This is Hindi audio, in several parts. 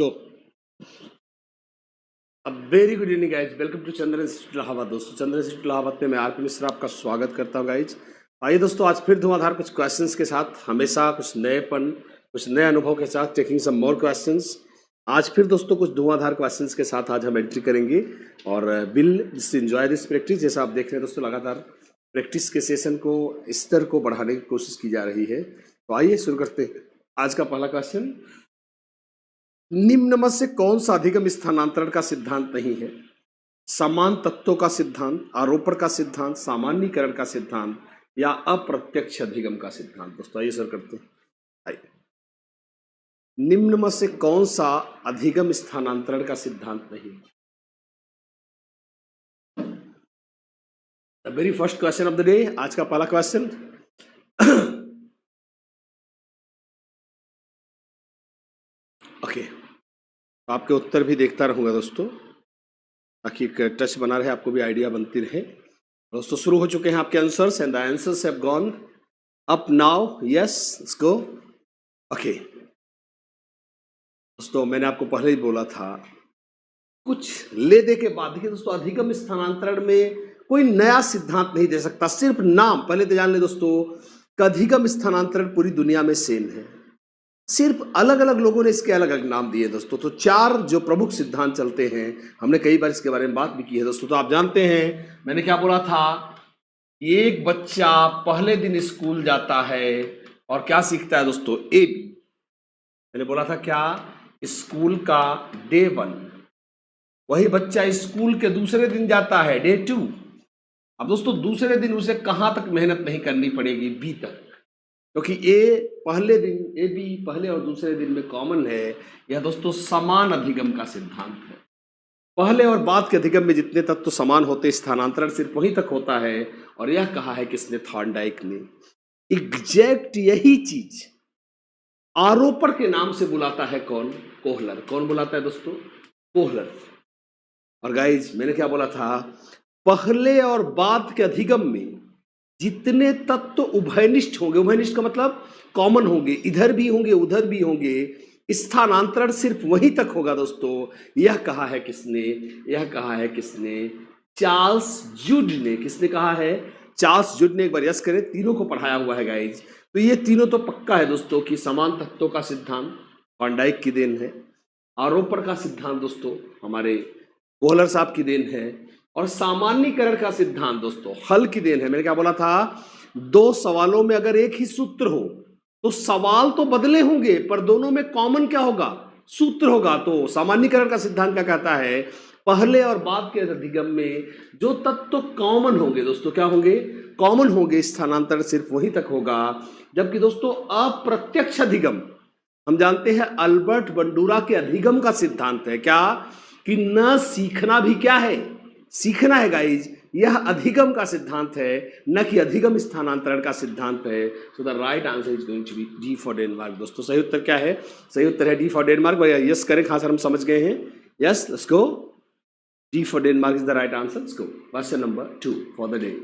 go. A very good evening guys. Welcome to Chandra institute Allahabad. दोस्तों चंद्र इंस्टीट्यूट इलाहाबाद पे मैं आरपी मिश्रा आपका स्वागत करता हूँ गाइज। आइए दोस्तों आज फिर धुआंधार कुछ क्वेश्चंस के साथ, हमेशा कुछ नएपन कुछ नए अनुभव के साथ, टेकिंग सम मोर क्वेश्चंस। आज फिर दोस्तों कुछ धुआंधार क्वेश्चंस के साथ आज हम एंट्री करेंगे और विल एंजॉय दिस प्रैक्टिस। जैसा आप देख रहे हैं दोस्तों, लगातार प्रैक्टिस के सेशन को, स्तर को बढ़ाने की कोशिश की जा रही है। तो आइए शुरू करते हैं। आज का पहला क्वेश्चन, निम्न में से कौन सा अधिगम स्थानांतरण का सिद्धांत नहीं है? समान तत्वों का सिद्धांत, आरोपण का सिद्धांत, सामान्यीकरण का सिद्धांत या अप्रत्यक्ष अधिगम का सिद्धांत? दोस्तों आइए शुरू करते हैं। आइए, निम्न में से कौन सा अधिगम स्थानांतरण का सिद्धांत नहीं? The very first question of the day, आज का पहला क्वेश्चन। ओके, आपके उत्तर भी देखता रहूंगा दोस्तों, ताकि एक टच बना रहे, आपको भी आइडिया बनती रहे। दोस्तों शुरू हो चुके हैं आपके answers and the answers have gone up now. Yes, let's go. Okay दोस्तों, मैंने आपको पहले ही बोला था, कुछ ले दे के बाद देखिए दोस्तों, अधिगम स्थानांतरण में कोई नया सिद्धांत नहीं दे सकता, सिर्फ नाम। पहले तो जान ले दोस्तों, अधिगम स्थानांतरण पूरी दुनिया में सेम है, सिर्फ अलग अलग लोगों ने इसके अलग अलग नाम दिए दोस्तों। तो चार जो प्रमुख सिद्धांत चलते हैं, हमने कई बार इसके बारे में बात भी की है दोस्तों। तो आप जानते हैं मैंने क्या बोला था, एक बच्चा पहले दिन स्कूल जाता है और क्या सीखता है दोस्तों? A B. मैंने बोला था क्या, स्कूल का डे 1। वही बच्चा स्कूल के दूसरे दिन जाता है, डे 2। अब दोस्तों दूसरे दिन उसे कहां तक मेहनत नहीं करनी पड़ेगी? बी तक, क्योंकि ए पहले दिन, ए बी पहले और दूसरे दिन में कॉमन है। यह दोस्तों समान अधिगम का सिद्धांत है। पहले और बाद के अधिगम में जितने तत्व तो समान होते, स्थानांतरण सिर्फ वहीं तक होता है। और यह कहा है किसने? थॉर्नडाइक ने। एग्जैक्ट यही चीज आरोपण के नाम से बुलाता है कौन? कोहलर। कौन बुलाता है दोस्तों? कोहलर। और गाइज मैंने क्या बोला था, पहले और बाद के अधिगम में जितने तत्व उभयनिष्ठ होंगे, उभयनिष्ठ का मतलब कॉमन होंगे, इधर भी होंगे उधर भी होंगे, स्थानांतरण सिर्फ वहीं तक होगा दोस्तों। यह कहा है किसने? यह कहा है किसने? चार्ल्स जूड ने। किसने कहा है? चार्ल्स जूड ने। एक बार यस करें, तीनों को पढ़ाया हुआ है गाइज। तो ये तीनों तो पक्का है दोस्तों कि समान तत्वों का सिद्धांत थॉर्नडाइक की देन है, आरोपण का सिद्धांत दोस्तों हमारे कोहलर साहब की देन है, और सामान्यीकरण का सिद्धांत दोस्तों हल की देन है। मैंने क्या बोला था, दो सवालों में अगर एक ही सूत्र हो तो सवाल तो बदले होंगे, पर दोनों में कॉमन क्या होगा? सूत्र होगा। तो सामान्यीकरण का सिद्धांत क्या कहता है, पहले और बाद के अधिगम में जो तत्व कॉमन होंगे दोस्तों, क्या होंगे? कॉमन होंगे, स्थानांतरण सिर्फ वहीं तक होगा। जबकि दोस्तों अप्रत्यक्ष अधिगम, हम जानते हैं अल्बर्ट बंडूरा के अधिगम का सिद्धांत है क्या, कि न सीखना भी क्या है? सीखना है गाइज। यह अधिगम का सिद्धांत है, न कि अधिगम स्थानांतरण का सिद्धांत है। So the right answer is going to be D for Denmark. दोस्तों सही उत्तर क्या है? सही उत्तर है डी फॉर डेनमार्क। भैया यस करें, खास हम समझ गए हैं। Yes, let's go. D for Denmark is the right answer. Let's go. Question number 2 for the day.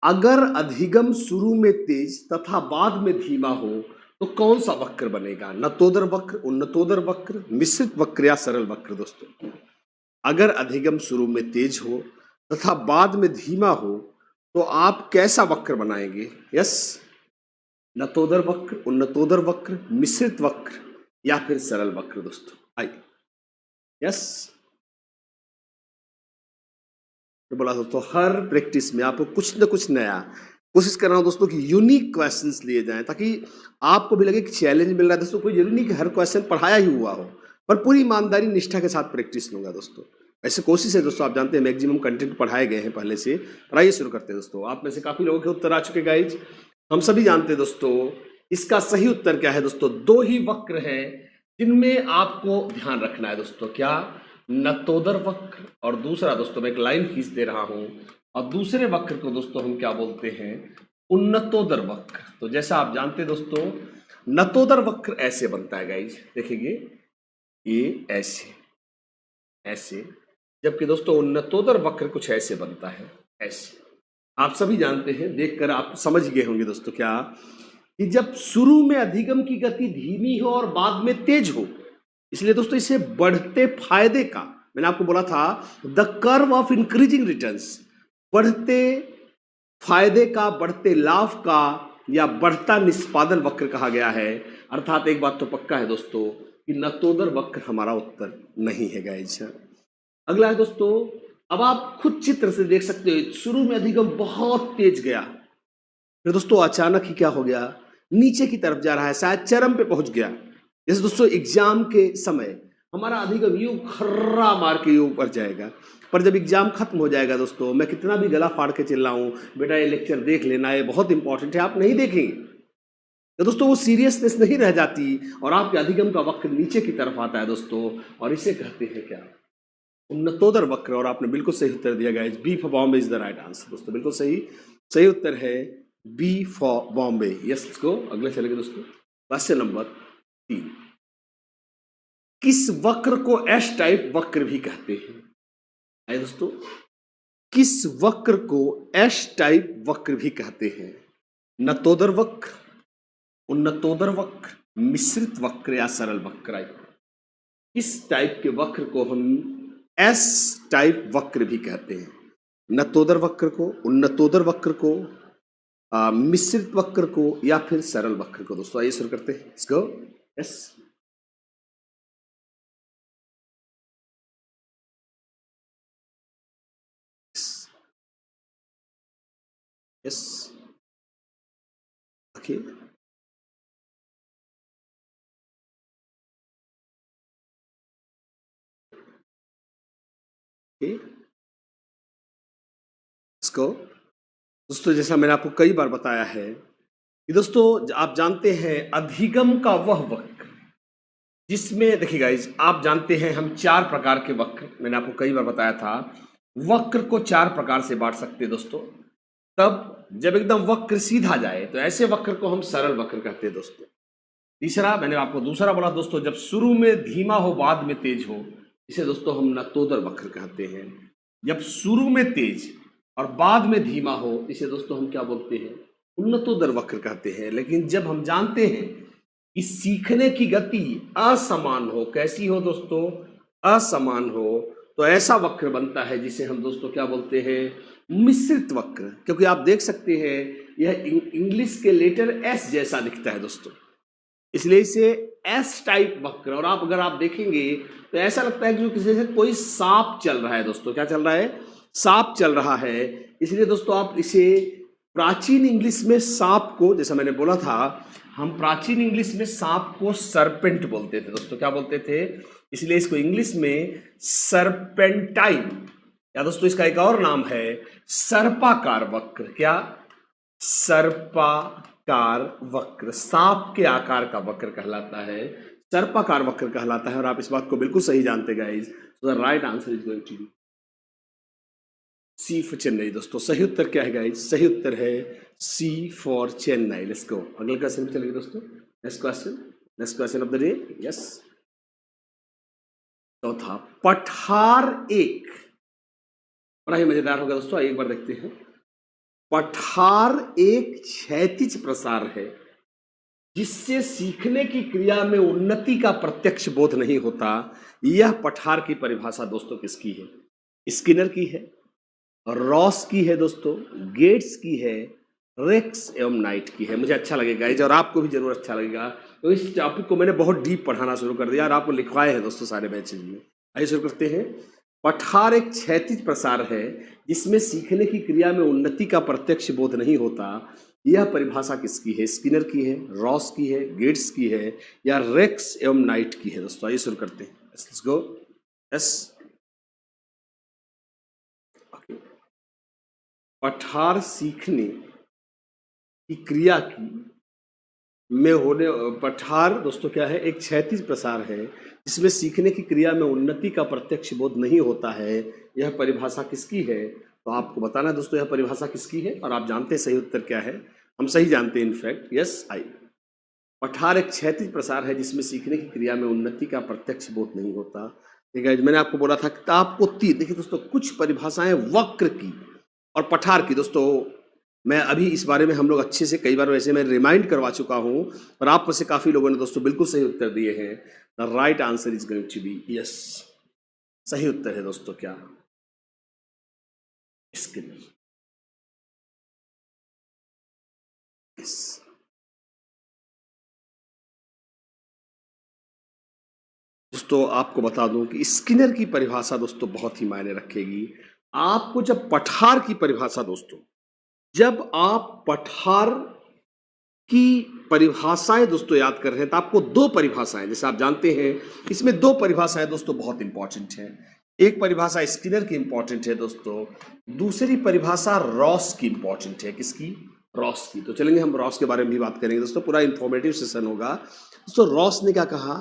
अगर अधिगम शुरू में तेज तथा बाद में धीमा हो तो कौन सा वक्र बनेगा? नतोदर वक्र, उन्नतोदर वक्र, मिश्रित वक्र या सरल वक्र? दोस्तों अगर अधिगम शुरू में तेज हो तथा बाद में धीमा हो तो आप कैसा वक्र बनाएंगे? यस, नतोदर वक्र, उन्नतोदर वक्र, मिश्रित वक्र या फिर सरल वक्र? दोस्तों आइए, यस। तो बोला दोस्तों हर प्रैक्टिस में आपको कुछ न कुछ नया कोशिश कर रहा हूं दोस्तों कि यूनिक क्वेश्चंस लिए जाएं, ताकि आपको भी लगे कि चैलेंज मिल रहा है दोस्तों। कोई जरूरी नहीं कि हर क्वेश्चन पढ़ाया ही हुआ हो, पर पूरी ईमानदारी निष्ठा के साथ प्रैक्टिस लूंगा दोस्तों। ऐसे कोशिश है दोस्तों, आप जानते हैं मैक्सिमम कंटेंट पढ़ाए गए हैं पहले से। पर आइए शुरू करते हैं दोस्तों। आप में से काफी लोगों के उत्तर आ चुके गाइज। हम सभी जानते हैं दोस्तों इसका सही उत्तर क्या है दोस्तों। दो ही वक्र है जिनमें आपको ध्यान रखना है दोस्तों। क्या? नतोदर वक्र, और दूसरा दोस्तों मैं एक लाइन खींच दे रहा हूं, और दूसरे वक्र को दोस्तों हम क्या बोलते हैं? उन्नतोदर वक्र। तो जैसा आप जानते हैं दोस्तों, नतोदर वक्र ऐसे बनता है गाइज, देखेंगे ये ऐसे ऐसे, जबकि दोस्तों उन्नतोदर वक्र कुछ ऐसे बनता है, ऐसे। आप सभी जानते हैं, देखकर आप समझ गए होंगे दोस्तों क्या, कि जब शुरू में अधिगम की गति धीमी हो और बाद में तेज हो, इसलिए दोस्तों इसे बढ़ते फायदे का, मैंने आपको बोला था the curve of increasing returns, बढ़ते फायदे का, बढ़ते लाभ का या बढ़ता निष्पादन वक्र कहा गया है। अर्थात एक बात तो पक्का है दोस्तों कि नतोदर वक्र हमारा उत्तर नहीं है गाइस। अगला है दोस्तों, अब आप खुद चित्र से देख सकते हो, शुरू में अधिगम बहुत तेज गया, फिर दोस्तों अचानक ही क्या हो गया, नीचे की तरफ जा रहा है, शायद चरम पे पहुंच गया। जैसे दोस्तों एग्जाम के समय हमारा अधिगम यूं खर्रा मार के ऊपर जाएगा, पर जब एग्जाम खत्म हो जाएगा दोस्तों, मैं कितना भी गला फाड़ के चिल्लाऊं बेटा ये लेक्चर देख लेना, ये बहुत इंपॉर्टेंट है, आप नहीं देखेंगे तो दोस्तों वो सीरियसनेस नहीं रह जाती और आपके अधिगम का वक्र नीचे की तरफ आता है दोस्तों, और इसे कहते हैं क्या, उन्नतोदर वक्र। और आपने बिल्कुल सही उत्तर दिया guys, B for Bombay is the right answer दोस्तों, बिल्कुल सही सही उत्तर है बी फॉर बॉम्बे। यस को अगले चलेंगे दोस्तों, क्वेश्चन नंबर 3, किस वक्र को एस टाइप वक्र भी कहते हैं? आइए दोस्तों, किस वक्र को एस टाइप वक्र भी कहते हैं? नतोदर वक्र, उन्नतोदर वक्र, मिश्रित वक्र या सरल वक्र? आइए, किस टाइप के वक्र को हम एस टाइप वक्र भी कहते हैं? नतोदर वक्र को, उन्नतोदर वक्र को, मिश्रित वक्र को या फिर सरल वक्र को? दोस्तों आइए शुरू करते हैं, let's go. Yes, yes, okay, इसको दोस्तों जैसा मैंने आपको कई बार बताया है कि दोस्तों आप जानते हैं अधिगम का वह वक्र जिसमें, देखिए गाइज आप जानते हैं हम 4 प्रकार के वक्र, मैंने आपको कई बार बताया था, वक्र को 4 प्रकार से बांट सकते हैं दोस्तों। तब जब एकदम वक्र सीधा जाए तो ऐसे वक्र को हम सरल वक्र कहते हैं दोस्तों। तीसरा, मैंने आपको दूसरा बोला दोस्तों, जब शुरू में धीमा हो बाद में तेज हो, इसे दोस्तों हम नतोदर वक्र कहते हैं। जब शुरू में तेज और बाद में धीमा हो, इसे दोस्तों हम क्या बोलते हैं, उन्नतोदर वक्र कहते हैं। लेकिन जब हम जानते हैं कि सीखने की गति असमान हो, कैसी हो दोस्तों, असमान हो, तो ऐसा वक्र बनता है जिसे हम दोस्तों क्या बोलते हैं, मिश्रित वक्र। क्योंकि आप देख सकते हैं यह इंग्लिश के लेटर एस जैसा दिखता है दोस्तों, इसलिए इसे एस टाइप वक्र। और आप अगर आप देखेंगे तो ऐसा लगता है कि जो किसी से कोई सांप चल रहा है दोस्तों, क्या चल रहा है, सांप चल रहा है। इसलिए दोस्तों आप इसे प्राचीन इंग्लिश में सांप को, जैसा मैंने बोला था, हम प्राचीन इंग्लिश में सांप को सरपेंट बोलते थे दोस्तों, क्या बोलते थे, इसलिए इसको इंग्लिश में सरपेंटाइन, या दोस्तों इसका एक और नाम है सर्पाकार वक्र। क्या, सर्पाकार वक्र, सांप के आकार का वक्र कहलाता है, सर्पाकार वक्र कहलाता है। और आप इस बात को बिल्कुल सही जानते guys, so the right answer is going to be C for Chennai. दोस्तों सही उत्तर क्या है गाइस, सही उत्तर है C for Chennai. Let's go, अगले क्वेश्चन पे चलेंगे दोस्तों। Next question of the day. Yes, चौथा, पठार एक, बड़ा ही मजेदार होगा दोस्तों, एक बार देखते हैं। पठार एक क्षैतिज प्रसार है जिससे सीखने की क्रिया में उन्नति का प्रत्यक्ष बोध नहीं होता। यह पठार की परिभाषा दोस्तों किसकी है, स्किनर की है, रॉस की है दोस्तों, गेट्स की है, रेक्स एवं नाइट की है। मुझे अच्छा लगेगा और आपको भी जरूर अच्छा लगेगा, तो इस टॉपिक को मैंने बहुत डीप पढ़ाना शुरू कर दिया और आपको लिखवाए हैं दोस्तों सारे बैचेज में। आइए शुरू करते हैं। पठार एक क्षैतिज प्रसार है जिसमें सीखने की क्रिया में उन्नति का प्रत्यक्ष बोध नहीं होता। यह परिभाषा किसकी है, स्किनर की है, रॉस की है, गेट्स की है या रेक्स एवं नाइट की है दोस्तों? आइए शुरू करते हैं, लेट्स गो। यस, पठार सीखने की क्रिया की में होने, पठार दोस्तों क्या है, एक क्षैतिज प्रसार है जिसमें सीखने की क्रिया में उन्नति का प्रत्यक्ष बोध नहीं होता है। यह परिभाषा किसकी है, तो आपको बताना है दोस्तों यह परिभाषा किसकी है, और आप जानते हैं सही उत्तर क्या है, हम सही जानते हैं इनफैक्ट। यस, आई, पठार एक क्षैतिज प्रसार है जिसमें सीखने की क्रिया में उन्नति का प्रत्यक्ष बोध नहीं होता। ठीक है, मैंने आपको बोला था कि आपको देखिए दोस्तों, कुछ परिभाषाएं वक्र की और पठार की दोस्तों मैं अभी इस बारे में हम लोग अच्छे से कई बार वैसे मैं रिमाइंड करवा चुका हूं, और आप में से काफी लोगों ने दोस्तों बिल्कुल सही उत्तर दिए हैं। The right answer is going to be yes. सही उत्तर है दोस्तों क्या? स्किनर। यस। दोस्तों आपको बता दूं कि स्किनर की परिभाषा दोस्तों बहुत ही मायने रखेगी। आपको जब पठार की परिभाषा दोस्तों, जब आप पठार की परिभाषाएं दोस्तों याद कर रहे हैं तो आपको दो परिभाषाएं, जैसे आप जानते हैं इसमें दो परिभाषाएं दोस्तों बहुत इंपॉर्टेंट हैं। एक परिभाषा स्किनर की इंपॉर्टेंट है दोस्तों, दूसरी परिभाषा रॉस की इंपॉर्टेंट है। किसकी? रॉस की। तो चलेंगे हम रॉस के बारे में भी बात करेंगे दोस्तों, पूरा इंफॉर्मेटिव सेशन होगा दोस्तों। रॉस ने क्या कहा?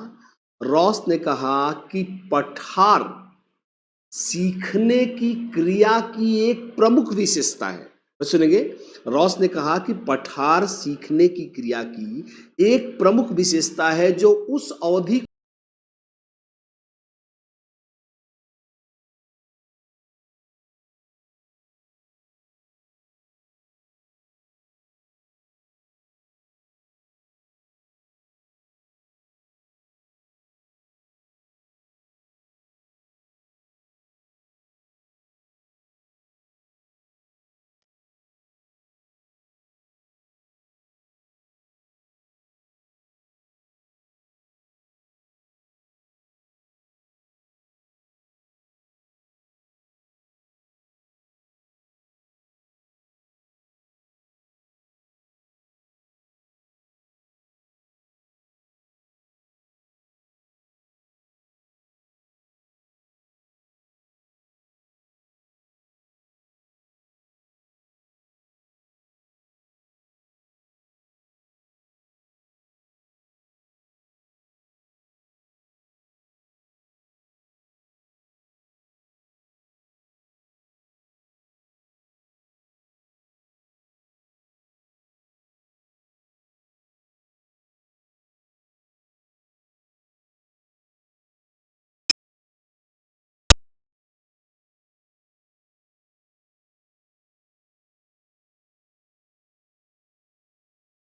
रॉस ने कहा कि पठार सीखने की क्रिया की एक प्रमुख विशेषता है। तो सुनेंगे, रॉस ने कहा कि पठार सीखने की क्रिया की एक प्रमुख विशेषता है जो उस अवधि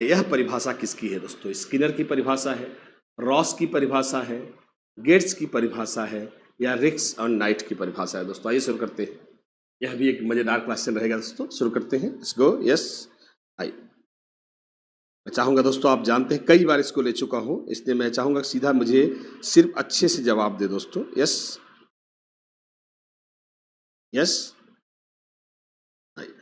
यह परिभाषा किसकी है दोस्तों? स्किनर की परिभाषा है, रॉस की परिभाषा है, गेट्स की परिभाषा है, या रिक्स और नाइट की परिभाषा है दोस्तों? आइए शुरू करते हैं। यह भी एक मजेदार क्वेश्चन रहेगा दोस्तों। शुरू करते हैं, लेट्स गो। यस, आइए। मैं चाहूंगा दोस्तों, आप जानते हैं कई बार इसको ले चुका हूं, इसलिए मैं चाहूंगा सीधा मुझे सिर्फ अच्छे से जवाब दे दोस्तों। यस यस, आइए।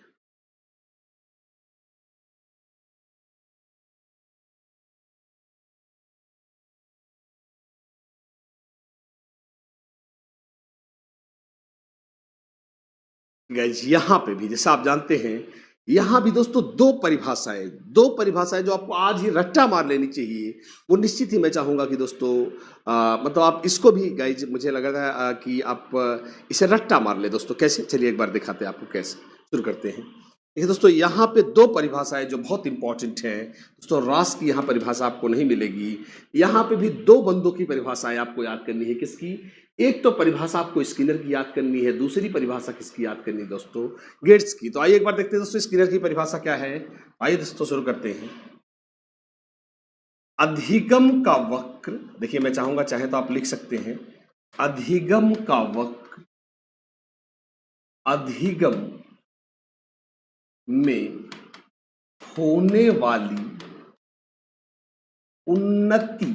गाइज यहाँ पे भी जैसा आप जानते हैं, यहाँ भी दोस्तों दो परिभाषाएं जो आपको आज ही रट्टा मार लेनी चाहिए। वो निश्चित ही मैं चाहूंगा कि दोस्तों मतलब आप इसको भी गाइज, मुझे लग रहा है कि आप इसे रट्टा मार ले दोस्तों। कैसे? चलिए एक बार दिखाते हैं आपको कैसे। शुरू करते हैं। देखिए दोस्तों, यहाँ पे दो परिभाषाएं जो बहुत इंपॉर्टेंट हैं दोस्तों। रॉस की यहाँ परिभाषा आपको नहीं मिलेगी। यहाँ पे भी दो बंदों की परिभाषाएं आपको याद करनी है। किसकी? एक तो परिभाषा आपको स्किनर की याद करनी है, दूसरी परिभाषा किसकी याद करनी है दोस्तों? गेट्स की। तो आइए एक बार देखते हैं दोस्तों स्किनर की परिभाषा क्या है। आइए दोस्तों शुरू करते हैं। अधिगम का वक्र, देखिए मैं चाहूंगा चाहे तो आप लिख सकते हैं, अधिगम का वक्र अधिगम में होने वाली उन्नति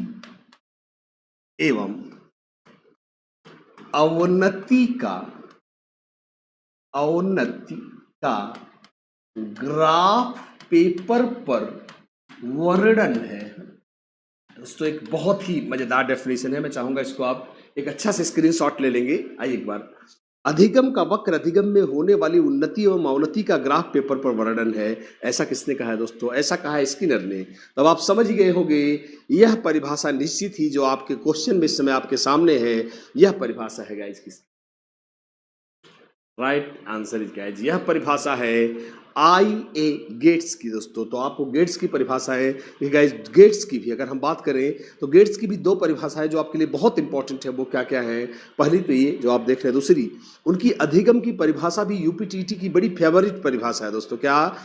एवं अवनति का ग्राफ पेपर पर वर्णन है। दोस्तों एक बहुत ही मजेदार डेफिनेशन है, मैं चाहूंगा इसको आप एक अच्छा से स्क्रीनशॉट ले लेंगे। आइए एक बार। अधिगम का वक्र अधिगम में होने वाली उन्नति एवं अवनति का ग्राफ पेपर पर वर्णन है। ऐसा किसने कहा है दोस्तों? ऐसा कहा है स्किनर ने। तब आप समझ गए होंगे यह परिभाषा निश्चित ही जो आपके क्वेश्चन में इस समय आपके सामने है, यह परिभाषा है गाइस किसकी? राइट आंसर इज गाइस, यह परिभाषा है IA गेट्स की दोस्तों। तो आपको गेट्स की परिभाषा है कि गाइस गेट्स की भी अगर हम बात करें तो गेट्स की भी दो परिभाषाएं जो आपके लिए बहुत इंपॉर्टेंट है, वो क्या क्या है। पहली तो ये जो आप देख रहे हैं, दूसरी उनकी अधिगम की परिभाषा भी यूपीटीटी की बड़ी फेवरेट परिभाषा है दोस्तों। क्या?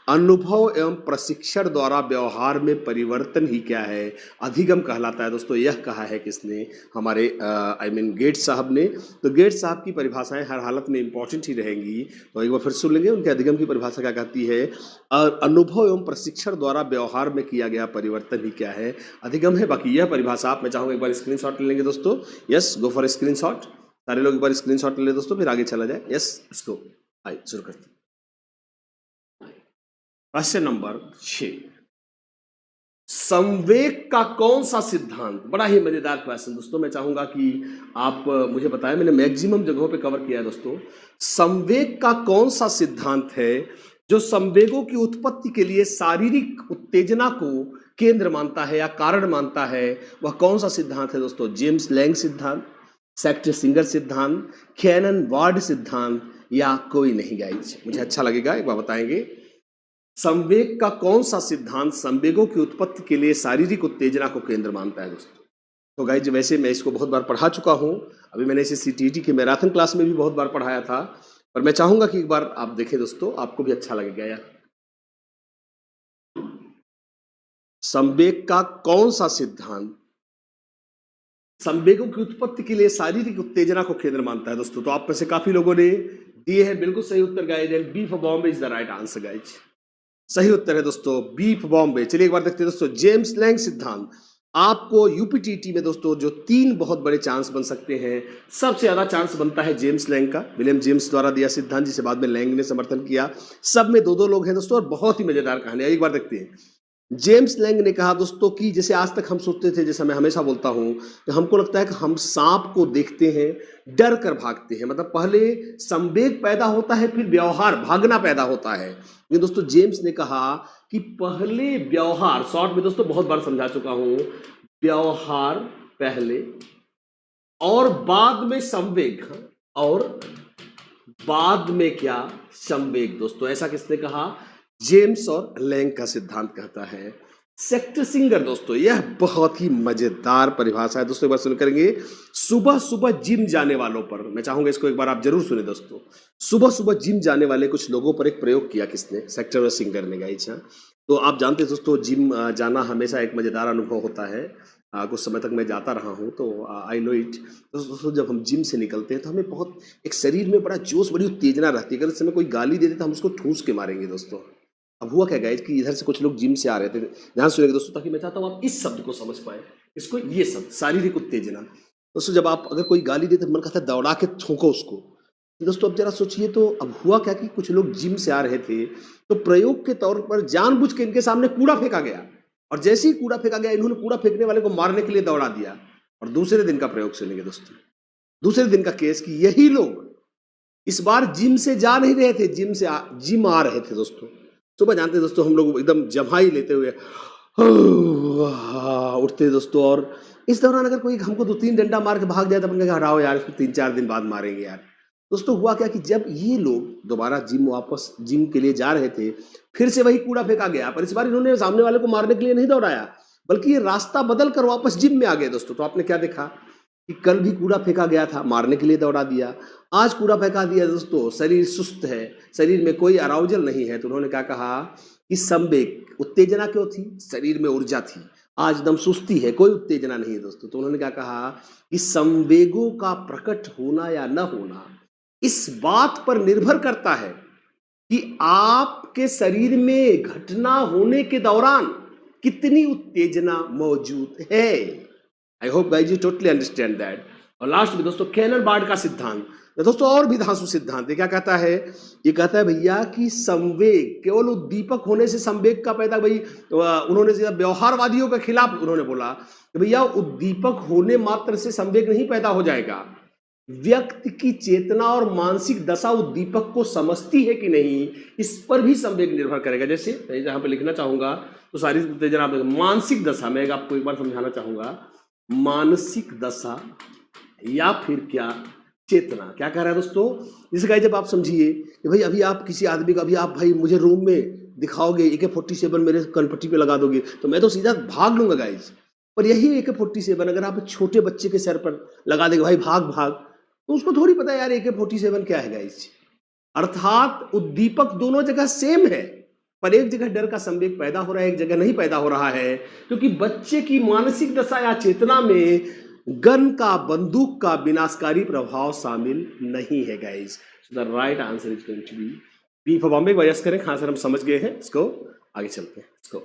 अनुभव एवं प्रशिक्षण द्वारा व्यवहार में परिवर्तन ही क्या है, अधिगम कहलाता है दोस्तों। यह कहा है किसने? हमारे गेट्स साहब ने। तो गेट्स साहब की परिभाषाएं हर हालत में इंपॉर्टेंट ही रहेंगी। तो एक बार फिर सुन लेंगे उनके अधिगम की परिभाषा क्या कहती है। अनुभव एवं प्रशिक्षण द्वारा व्यवहार में किया गया परिवर्तन ही क्या है, अधिगम है। बाकी यह परिभाषा आप, मैं चाहूंगा एक बार स्क्रीनशॉट ले लेंगे दोस्तों। Yes, go for screenshot. सारे लोग एक बार स्क्रीनशॉट ले ले दोस्तों, फिर आगे चला जाए। यस, इसको आइए शुरू करते हैं। क्वेश्चन नंबर 6, संवेग का कौन सा सिद्धांत? बड़ा ही मजेदार क्वेश्चन दोस्तों। मैं चाहूंगा कि आप मुझे बताएं, मैंने मैक्सिमम जगहों पे कवर किया है दोस्तों। संवेग का कौन सा सिद्धांत है जो संवेगों की उत्पत्ति के लिए शारीरिक उत्तेजना को केंद्र मानता है या कारण मानता है? वह कौन सा सिद्धांत है दोस्तों? जेम्स लैंग सिद्धांत, सेक्टर-सिंगर सिद्धांत, कैनन वार्ड सिद्धांत, या कोई नहीं? गाइज मुझे अच्छा लगेगा एक बार बताएंगे। संवेग का कौन सा सिद्धांत संवेगों की उत्पत्ति के लिए शारीरिक उत्तेजना को केंद्र मानता है दोस्तों? तो गाइज वैसे मैं इसको बहुत बार पढ़ा चुका हूं, अभी मैंने इसे सीटीईटी के मैराथन क्लास में भी बहुत बार पढ़ाया था, पर मैं चाहूंगा कि एक बार आप देखें दोस्तों, आपको भी अच्छा लगेगा यार। संवेग का कौन सा सिद्धांत संवेगों की उत्पत्ति के लिए शारीरिक उत्तेजना को केंद्र मानता है दोस्तों? तो आप में से काफी लोगों ने दिए हैं बिल्कुल सही उत्तर guys, and B for Bombay is the right answer guys. सही उत्तर है दोस्तों बी फॉर बॉम्बे। चलिए एक बार देखते हैं दोस्तों, जेम्स लैंग सिद्धांत। आपको यूपीटीटी में दोस्तों जो 3 बहुत बड़े चांस बन सकते हैं, सबसे ज्यादा चांस बनता है जेम्स लैंग का, विलियम जेम्स द्वारा दिया सिद्धांत जिसे बाद में लैंग ने समर्थन किया। सब में 2-2 लोग हैं दोस्तों, और बहुत ही मजेदार कहानी है। एक बार देखते हैं। जेम्स लैंग ने कहा दोस्तों कि जैसे आज तक हम सोचते थे, जैसा मैं हमेशा बोलता हूं कि हमको लगता है कि हम सांप को देखते हैं डर कर भागते हैं, मतलब पहले संवेग पैदा होता है फिर व्यवहार भागना पैदा होता है। लेकिन दोस्तों जेम्स ने कहा कि पहले व्यवहार, शॉर्ट में दोस्तों बहुत बार समझा चुका हूं, व्यवहार पहले और बाद में संवेग, और बाद में क्या? संवेग दोस्तों। ऐसा किसने कहा? जेम्स और लैंग का सिद्धांत कहता है। सेक्टर सिंगर दोस्तों, यह बहुत ही मजेदार परिभाषा है दोस्तों, एक बार सुन करेंगे। सुबह सुबह जिम जाने वालों पर, मैं चाहूंगा इसको एक बार आप जरूर सुने दोस्तों। सुबह सुबह जिम जाने वाले कुछ लोगों पर एक प्रयोग किया किसने? सेक्टर और सिंगर ने गाइज। तो आप जानते हैं दोस्तों, जिम जाना हमेशा एक मजेदार अनुभव होता है। कुछ समय तक मैं जाता रहा हूं, तो आई नो इट। दोस्तों जब हम जिम से निकलते हैं तो हमें बहुत एक शरीर में बड़ा जोश, बड़ी उत्तेजना रहती है। अगर इस समय कोई गाली दे दे तो हम उसको ठूस के मारेंगे दोस्तों। अब हुआ क्या गाइज कि इधर से कुछ लोग जिम से आ रहे थे, ध्यान सुनेंगे दोस्तों ताकि मैं चाहता हूं आप इस शब्द को समझ पाए, इसको, ये शब्द शारीरिक उत्तेजना। दोस्तों जब आप अगर कोई गाली देते मन कहता है दौड़ा के थूको उसको। दोस्तों अब जरा सोचिए, तो अब हुआ क्या कि कुछ लोग जिम से आ रहे थे, तो प्रयोग के तौर पर जानबूझ के इनके सामने कूड़ा फेंका गया, और जैसे ही कूड़ा फेंका गया इन्होंने कूड़ा फेंकने वाले को मारने के लिए दौड़ा दिया। और दूसरे दिन का प्रयोग सुनेंगे दोस्तों, दूसरे दिन का केस कि यही लोग इस बार जिम से जा नहीं रहे थे, जिम आ रहे थे दोस्तों। सुबह जानते हैं दोस्तों, हम लोग एकदम जम्हाई लेते हुए उठते दोस्तों, और इस दौरान अगर कोई हमको 2-3 डंडा मार के भाग जाए तो अपन कहेंगे हटाओ यार, इसको 3-4 दिन बाद मारेंगे यार। दोस्तों हुआ क्या कि जब ये लोग दोबारा जिम के लिए जा रहे थे, फिर से वही कूड़ा फेंका गया, पर इस बार इन्होंने सामने वाले को मारने के लिए नहीं दौड़ाया, बल्कि ये रास्ता बदल कर वापस जिम में आ गए दोस्तों। तो आपने क्या देखा कि कल भी कूड़ा फेंका गया था, मारने के लिए दौड़ा दिया, आज कूड़ा फेंका दिया दोस्तों, शरीर सुस्त है, शरीर में कोई अराउजल नहीं है। तो उन्होंने क्या कहा कि संवेग, उत्तेजना क्यों थी? शरीर में ऊर्जा थी, आज एकदम सुस्ती है, कोई उत्तेजना नहीं है दोस्तों। तो उन्होंने क्या कहा कि संवेगों का प्रकट होना या न होना इस बात पर निर्भर करता है कि आपके शरीर में घटना होने के दौरान कितनी उत्तेजना मौजूद है। I hope guys you totally understand that. और लास्ट में दोस्तों कैनन बार्ड का सिद्धांत, दोस्तों और भी धांसू सिद्धांत है। क्या कहता है? ये कहता है भैया कि संवेग केवल उद्दीपक होने से संवेग का पैदा, भाई उन्होंने व्यवहारवादियों के खिलाफ उन्होंने बोला कि भैया उद्दीपक होने मात्र से संवेग नहीं पैदा हो जाएगा, व्यक्ति की चेतना और मानसिक दशा उद्दीपक को समझती है कि नहीं, इस पर भी संवेग निर्भर करेगा। जैसे यहां पे लिखना चाहूंगा तो सारी उत्तेजना आप मानसिक दशा, मैं आपको एक बार समझाना चाहूंगा, मानसिक दशा या फिर क्या चेतना। क्या कह रहा है दोस्तों? जैसे गाइस, जब आप समझिए कि भाई अभी आप किसी आदमी का, अभी आप भाई मुझे रूम में दिखाओगे AK-47 मेरे कनपट्टी पे लगा दोगे तो मैं तो सीधा भाग लूंगा गाइस। पर यही AK-47 अगर आप छोटे बच्चे के सर पर लगा देंगे, भाई भाग भाग, तो उसको थोड़ी पता है यार AK-47 क्या है गाइस। अर्थात उद्दीपक दोनों जगह सेम है, पर एक जगह डर का संवेग पैदा हो रहा है, एक जगह नहीं पैदा हो रहा है, क्योंकि बच्चे की मानसिक दशा या चेतना में गन का, बंदूक का विनाशकारी प्रभाव शामिल नहीं है guys. The right answer is going to be for Bombay. वयस करें, हाँ सर हम समझ गए हैं, इसको आगे चलते हैं, इसको।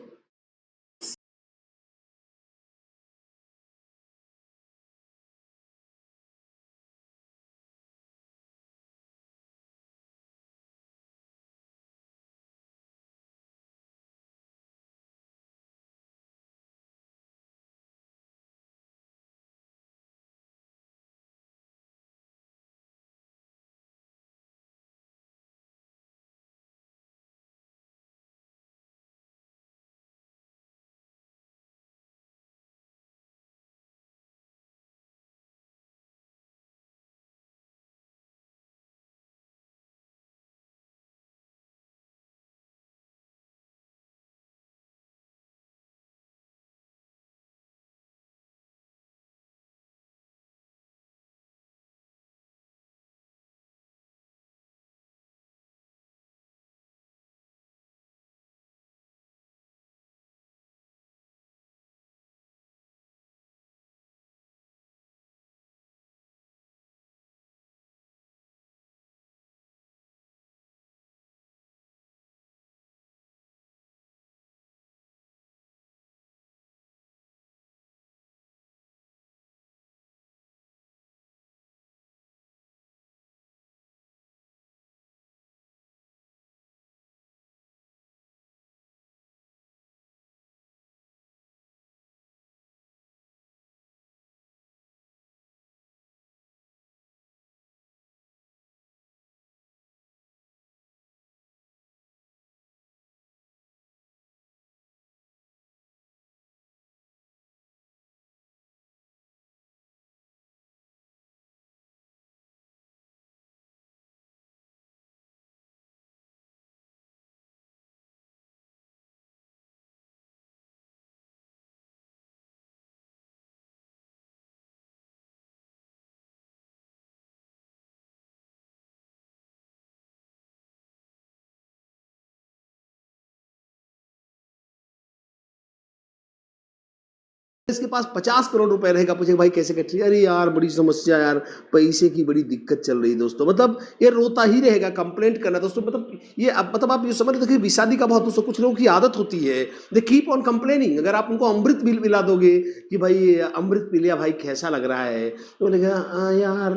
इसके पास 50 करोड़ रुपए रहेगा, पूछे भाई कैसे कट रही है, अरे यार बड़ी समस्या यार, पैसे की बड़ी दिक्कत चल रही है दोस्तों। मतलब ये रोता ही रहेगा, कंप्लेंट करना दोस्तों। मतलब ये अब मतलब आप ये समझ रहे, देखिए विषादी का बहुत दोस्तों कुछ लोगों की आदत होती है, दे कीप ऑन कंप्लेनिंग। अगर आप उनको अमृत भी पिला दोगे कि भाई अमृत पी लिया भाई कैसा लग रहा है, तो बोलेगा यार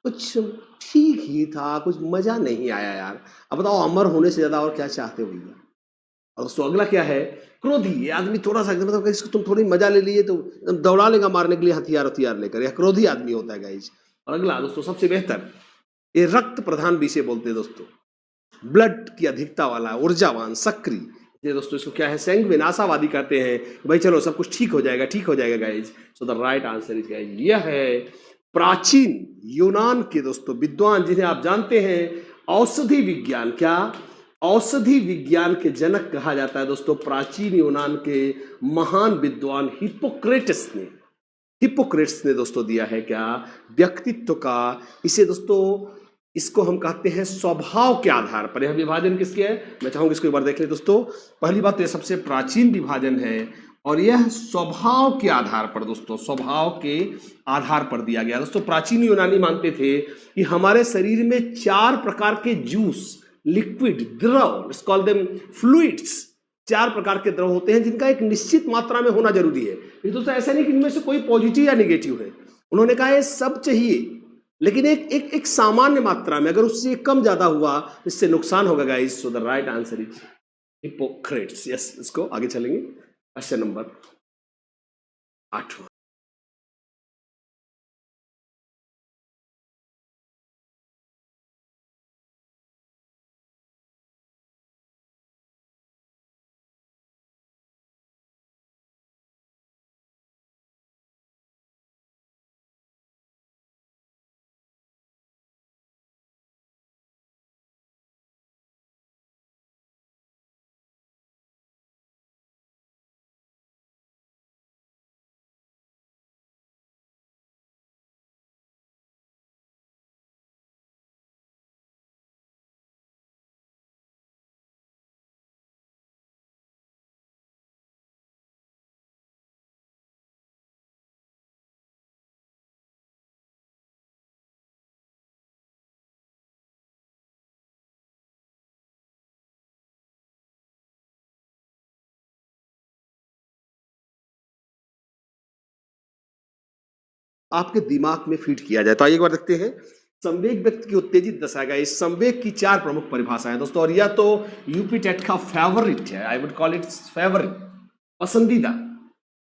कुछ ठीक ही था, कुछ मजा नहीं आया यार। अब बताओ अमर होने से ज्यादा और क्या चाहते हो भैया। और दोस्तों अगला क्या है? क्रोधी। ये आदमी थोड़ा सा मतलब इसको तुम थोड़ी मजा ले लिए तो दौड़ा लेगा मारने के लिए हथियार हथियार लेकर, यह क्रोधी आदमी होता है गाइज। और अगला दोस्तों सबसे बेहतर, ये रक्त प्रधान विषय बोलते हैं दोस्तों, ब्लड की अधिकता वाला, ऊर्जावान, सक्रिय। ये दोस्तों इसको क्या है? सैंग्विन, आशावादी कहते हैं, भाई चलो सब कुछ ठीक हो जाएगा, ठीक हो जाएगा guys. So the right answer is guys, यह है प्राचीन यूनान के दोस्तों विद्वान, जिन्हें आप जानते हैं औषधि विज्ञान, क्या औषधि विज्ञान के जनक कहा जाता है दोस्तों, प्राचीन यूनान के महान विद्वान हिप्पोक्रेट्स ने दोस्तों दिया है क्या? व्यक्तित्व का, इसे दोस्तों इसको हम कहते हैं स्वभाव के आधार पर। यह विभाजन किसके है? मैं चाहूंगा इसको एक बार देख ले दोस्तों। पहली बात तो यह सबसे प्राचीन विभाजन है, और यह स्वभाव के आधार पर दोस्तों, स्वभाव के आधार पर दिया गया दोस्तों। प्राचीन यूनानी मानते थे कि हमारे शरीर में 4 प्रकार के जूस, लिक्विड, द्रव, लेट्स कॉल देम फ्लूइड्स, 4 प्रकार के द्रव होते हैं जिनका एक निश्चित मात्रा में होना जरूरी है। ये दोस्तों ऐसा नहीं कि इनमें से कोई पॉजिटिव या निगेटिव है, उन्होंने कहा ये सब चाहिए, लेकिन एक सामान्य मात्रा में, अगर उससे कम ज्यादा हुआ इससे नुकसान होगा guys. So the right answer is Hippocrates. Yes, इसको आगे चलेंगे। Question number 8। आपके दिमाग में फीड किया जाए। तो आइए एक बार देखते हैं संवेग व्यक्ति की उत्तेजित दशा का इस संवेग की 4 प्रमुख परिभाषाएं दोस्तों, और यह तो यूपी टेट का फेवरेट है, I would call it favourite, पसंदीदा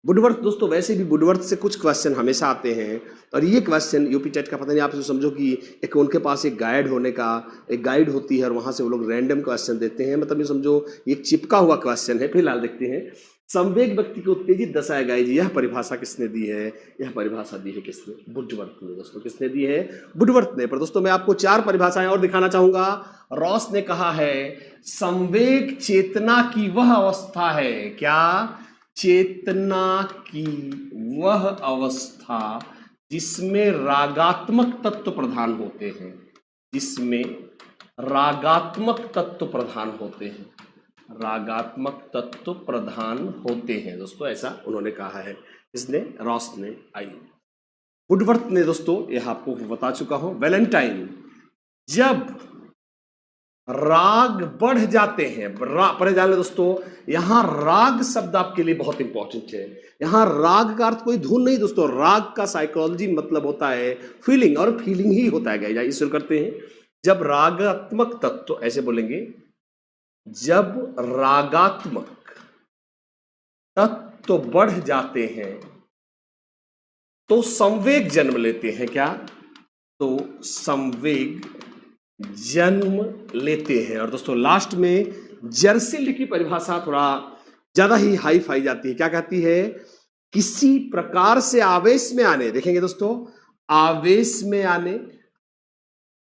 वुडवर्थ दोस्तों। वैसे भी वुडवर्थ से कुछ क्वेश्चन हमेशा आते हैं, और ये क्वेश्चन यूपी टेट का, पता नहीं आप इसे समझो कि एक उनके पास एक गाइड होने का एक गाइड होती है और वहां से वो लोग रैंडम क्वेश्चन देते हैं, मतलब ये समझो एक चिपका हुआ क्वेश्चन है। फिलहाल देखते हैं संवेग व्यक्ति को उत्तेजित दशा गाइज, यह परिभाषा किसने दी है? यह परिभाषा दी है किसने? वुडवर्थ ने दोस्तों। किसने दी है? वुडवर्थ ने। पर दोस्तों मैं आपको 4 परिभाषाएं और दिखाना चाहूंगा। रॉस ने कहा है संवेग चेतना की वह अवस्था है, क्या? चेतना की वह अवस्था जिसमें रागात्मक तत्व प्रधान होते हैं, जिसमें रागात्मक तत्व प्रधान होते हैं, रागात्मक तत्व प्रधान होते हैं दोस्तों, ऐसा उन्होंने कहा है। इसने, रॉस ने। आई वुडवर्थ ने दोस्तों, यह आपको बता चुका हूं। वैलेंटाइन, जब राग बढ़ जाते हैं, पढ़े जाने दोस्तों, यहां राग शब्द आपके लिए बहुत इंपॉर्टेंट है। यहां राग का अर्थ कोई धुन नहीं दोस्तों, राग का साइकोलॉजी मतलब होता है फीलिंग, और फीलिंग ही होता है। जाइए शुरू करते हैं। जब रागात्मक तत्व, ऐसे बोलेंगे, जब रागात्मक तत्व बढ़ जाते हैं तो संवेग जन्म लेते हैं, क्या? तो संवेग जन्म लेते हैं। और दोस्तों लास्ट में जर्सिल्ड की परिभाषा थोड़ा ज्यादा ही हाई फाई जाती है। क्या कहती है? किसी प्रकार से आवेश में आने, देखेंगे दोस्तों, आवेश में आने।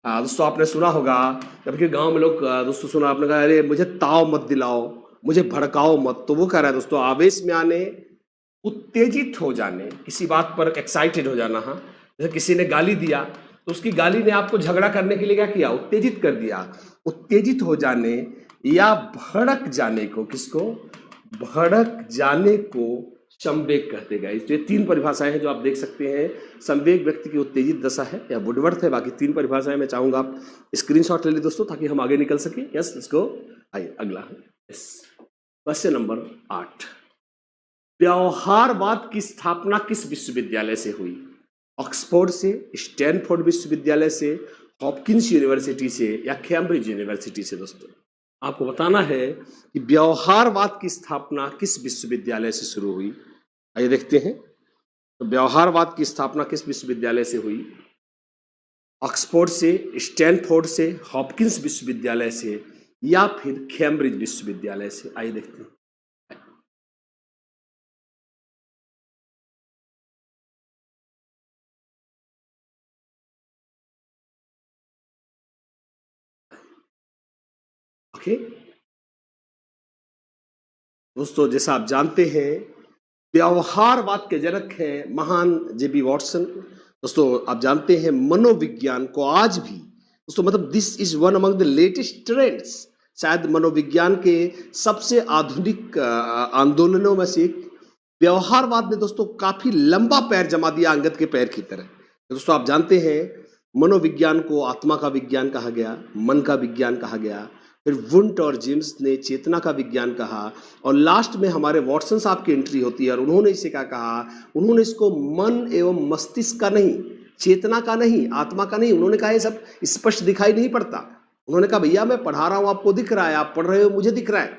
दोस्तों आपने सुना होगा, जबकि गांव में लोग दोस्तों सुना, आपने कहा अरे मुझे ताव मत दिलाओ, मुझे भड़काओ मत, तो वो कह रहा है दोस्तों आवेश में आने, उत्तेजित हो जाने, किसी बात पर एक्साइटेड हो जाना। हाँ, जैसे किसी ने गाली दिया तो उसकी गाली ने आपको झगड़ा करने के लिए क्या किया? उत्तेजित कर दिया। उत्तेजित हो जाने या भड़क जाने को, किसको? भड़क जाने को संवेग कहते गए। तो ये 3 परिभाषाएं हैं जो आप देख सकते हैं। संवेग व्यक्ति की उत्तेजित दशा है या वुडवर्थ है। बाकी 3 परिभाषाएं मैं चाहूंगा आप स्क्रीनशॉट ले ली दोस्तों, ताकि हम आगे निकल सके। यस, लेट्स गो। आइए अगला है क्वेश्चन नंबर 8। व्यवहारवाद की स्थापना किस विश्वविद्यालय से हुई? ऑक्सफोर्ड से, स्टैनफोर्ड विश्वविद्यालय से, हॉपकिंस यूनिवर्सिटी से, या कैम्ब्रिज यूनिवर्सिटी से? दोस्तों आपको बताना है कि व्यवहारवाद की स्थापना किस विश्वविद्यालय से शुरू हुई। आइए देखते हैं। तो व्यवहारवाद की स्थापना किस विश्वविद्यालय से हुई? ऑक्सफोर्ड से, स्टैनफोर्ड से, हॉपकिंस विश्वविद्यालय से, या फिर कैम्ब्रिज विश्वविद्यालय से? आइए देखते हैं। ओके दोस्तों, जैसा आप जानते हैं व्यवहारवाद के जनक हैं महान जेबी वॉटसन। दोस्तों आप जानते हैं मनोविज्ञान को आज भी दोस्तों, मतलब this is one among the latest trends, शायद मनोविज्ञान के सबसे आधुनिक आंदोलनों में से एक। व्यवहारवाद ने दोस्तों काफी लंबा पैर जमा दिया अंगद के पैर की तरह। दोस्तों आप जानते हैं मनोविज्ञान को आत्मा का विज्ञान कहा गया, मन का विज्ञान कहा गया, फिर वुंट और जेम्स ने चेतना का विज्ञान कहा, और लास्ट में हमारे वॉटसन साहब की एंट्री होती है और उन्होंने इसे क्या कहा? उन्होंने इसको मन एवं मस्तिष्क का नहीं, चेतना का नहीं, आत्मा का नहीं, उन्होंने कहा ये सब स्पष्ट दिखाई नहीं पड़ता। उन्होंने कहा भैया मैं पढ़ा रहा हूं, आपको दिख रहा है, आप पढ़ रहे हो, मुझे दिख रहा है,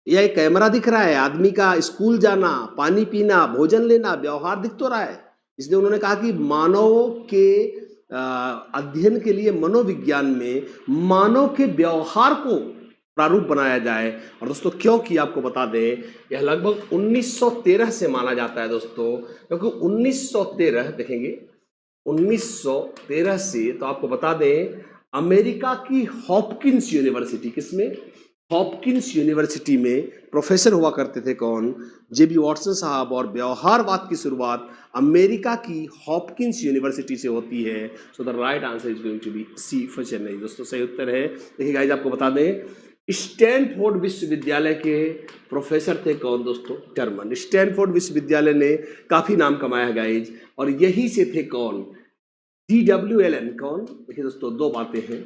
या एक कैमरा दिख रहा है, आदमी का स्कूल जाना, पानी पीना, भोजन लेना, व्यवहार दिख तो रहा है। इसलिए उन्होंने कहा कि मानव के अध्ययन के लिए मनोविज्ञान में मानव के व्यवहार को प्रारूप बनाया जाए। और दोस्तों क्योंकि आपको बता दें यह लगभग 1913 से माना जाता है दोस्तों, क्योंकि 1913 देखेंगे 1913 से, तो आपको बता दें अमेरिका की हॉपकिंस यूनिवर्सिटी, किसमें? हॉपकिंस यूनिवर्सिटी में प्रोफेसर हुआ करते थे कौन? जेबी वॉटसन साहब। और व्यवहारवाद की शुरुआत अमेरिका की हॉपकिंस यूनिवर्सिटी से होती है। So the right answer is going to be C for Chennai. दोस्तों सही उत्तर है, देखिए गाइस आपको बता दें स्टैनफोर्ड विश्वविद्यालय के प्रोफेसर थे कौन? दोस्तों टर्मन। स्टैनफोर्ड विश्वविद्यालय ने काफी नाम कमाया गाइज, और यही से थे कौन? DW Allen. कौन? देखिए दोस्तों 2 बातें हैं।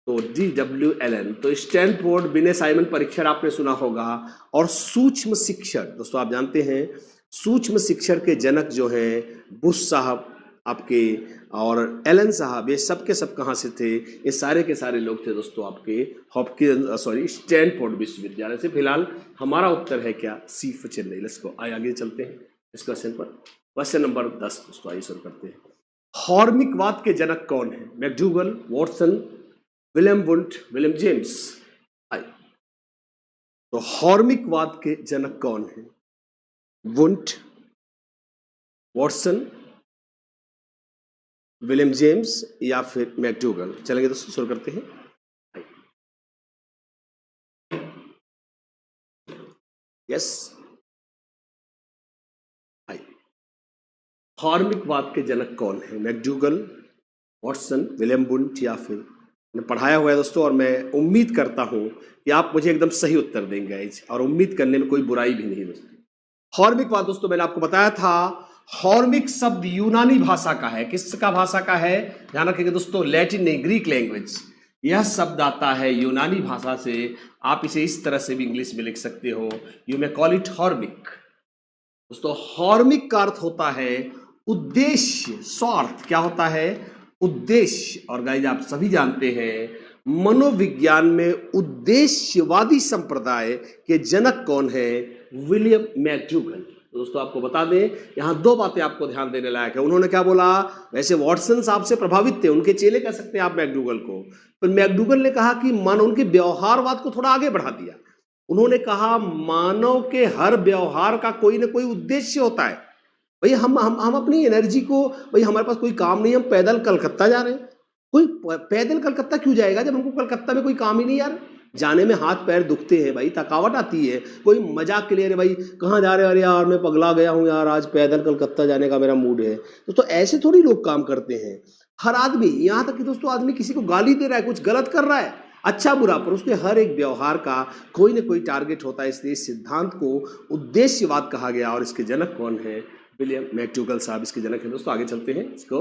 तो DW एलन, तो स्टैनफोर्ड बिने साइमन परीक्षण आपने सुना होगा, और सूक्ष्म शिक्षण। दोस्तों आप जानते हैं सूक्ष्म शिक्षण के जनक जो हैं बुश साहब आपके और एलन साहब, ये सब के सब कहाँ से थे? ये सारे के सारे लोग थे दोस्तों आपके हॉपकिंस स्टैनफोर्ड विश्वविद्यालय से। फिलहाल हमारा उत्तर है क्या? सी फॉर चेन्नई। लेट्स गो, आगे चलते हैं इस क्वेश्चन पर। क्वेश्चन नंबर 10 दोस्तों, आइए शुरू करते हैं। हॉर्मिकवाद के जनक कौन है? McDougall, Watson, William Wundt, William James. आइए, तो हॉर्मिकवाद के जनक कौन है? वुंट, वॉटसन, विलियम जेम्स या फिर मैकडूगल? चलेंगे दोस्तों, शुरू करते हैं। यस, हॉर्मिकवाद के जनक कौन है? मैकडूगल, वॉटसन, विलियम वुंट या फिर? मैंने पढ़ाया हुआ है दोस्तों, और मैं उम्मीद करता हूं कि आप मुझे एकदम सही उत्तर देंगे, और उम्मीद करने में कोई बुराई भी नहीं दोस्तों। हॉर्मिकवाद दोस्तों मैंने आपको बताया था, हॉर्मिक शब्द यूनानी भाषा का है। किसका भाषा का है? ध्यान रखिएगा दोस्तों, लैटिन नहीं, ग्रीक लैंग्वेज। यह शब्द आता है यूनानी भाषा से। आप इसे इस तरह से भी इंग्लिश में लिख सकते हो, यू मे कॉल इट हॉर्मिक। दोस्तों हॉर्मिक का अर्थ होता है उद्देश्य, स्वार्थ। क्या होता है? उद्देश्य। और गाइस आप सभी जानते हैं मनोविज्ञान में उद्देश्यवादी संप्रदाय के जनक कौन है? William McDougall. दोस्तों आपको बता दें, यहां दो बातें आपको ध्यान देने लायक है। उन्होंने क्या बोला? वैसे वॉटसन साहब से प्रभावित थे, उनके चेले कह सकते हैं आप मैकडूगल को, पर मैकडूगल ने कहा कि मानो उनके व्यवहारवाद को थोड़ा आगे बढ़ा दिया। उन्होंने कहा मानव के हर व्यवहार का कोई ना कोई उद्देश्य होता है। भाई हम अपनी एनर्जी को, भाई हमारे पास कोई काम नहीं, हम पैदल कलकत्ता जा रहे हैं। कोई पैदल कलकत्ता क्यों जाएगा जब हमको कलकत्ता में कोई काम ही नहीं यार? जाने में हाथ पैर दुखते हैं भाई, थकावट आती है। कोई मजाक के लिए, अरे भाई कहाँ जा रहे हो? अरे यार मैं पगला गया हूँ यार, आज पैदल कलकत्ता जाने का मेरा मूड है। तो ऐसे थोड़ी लोग काम करते हैं। हर आदमी, यहाँ तक कि दोस्तों आदमी किसी को गाली दे रहा है, कुछ गलत कर रहा है, अच्छा बुरा, पर उसके हर एक व्यवहार का कोई ना कोई टारगेट होता है। इसलिए इस सिद्धांत को उद्देश्यवाद कहा गया। और इसके जनक कौन है? विलियम मैकडूगल साहब इसके जनक हैं। दोस्तों आगे चलते हैं इसको।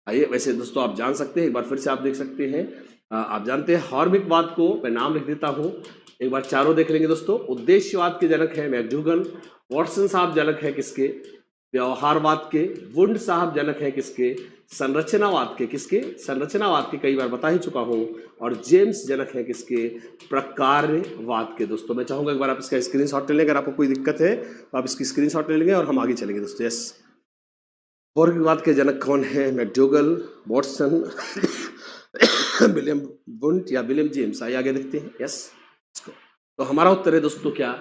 आइए, वैसे दोस्तों आप जान सकते हैं, एक बार फिर से आप देख सकते हैं, आप जानते हैं हॉर्मिकवाद को, मैं नाम लिख देता हूं, एक बार चारों देख लेंगे दोस्तों। उद्देश्यवाद के जनक है मैकडूगल, वॉटसन साहब जनक है किसके? व्यवहारवाद के। वुंड साहब जनक है किसके? संरचनावाद के। किसके? संरचनावाद के, कई बार बता ही चुका हूं। और जेम्स जनक है किसके? प्रकारवाद के। दोस्तों मैं चाहूंगा एक बार आप इसका स्क्रीनशॉट ले लें, अगर आपको कोई दिक्कत है तो आप इसकी स्क्रीनशॉट ले लेंगे और हम आगे चलेंगे दोस्तों। यस, हॉर्मिकवाद के जनक कौन है? मैकडूगल, वॉटसन, विलियम वुंट या विलियम जेम्स? आइए आगे देखते हैं। यस, तो हमारा उत्तर है दोस्तों क्या?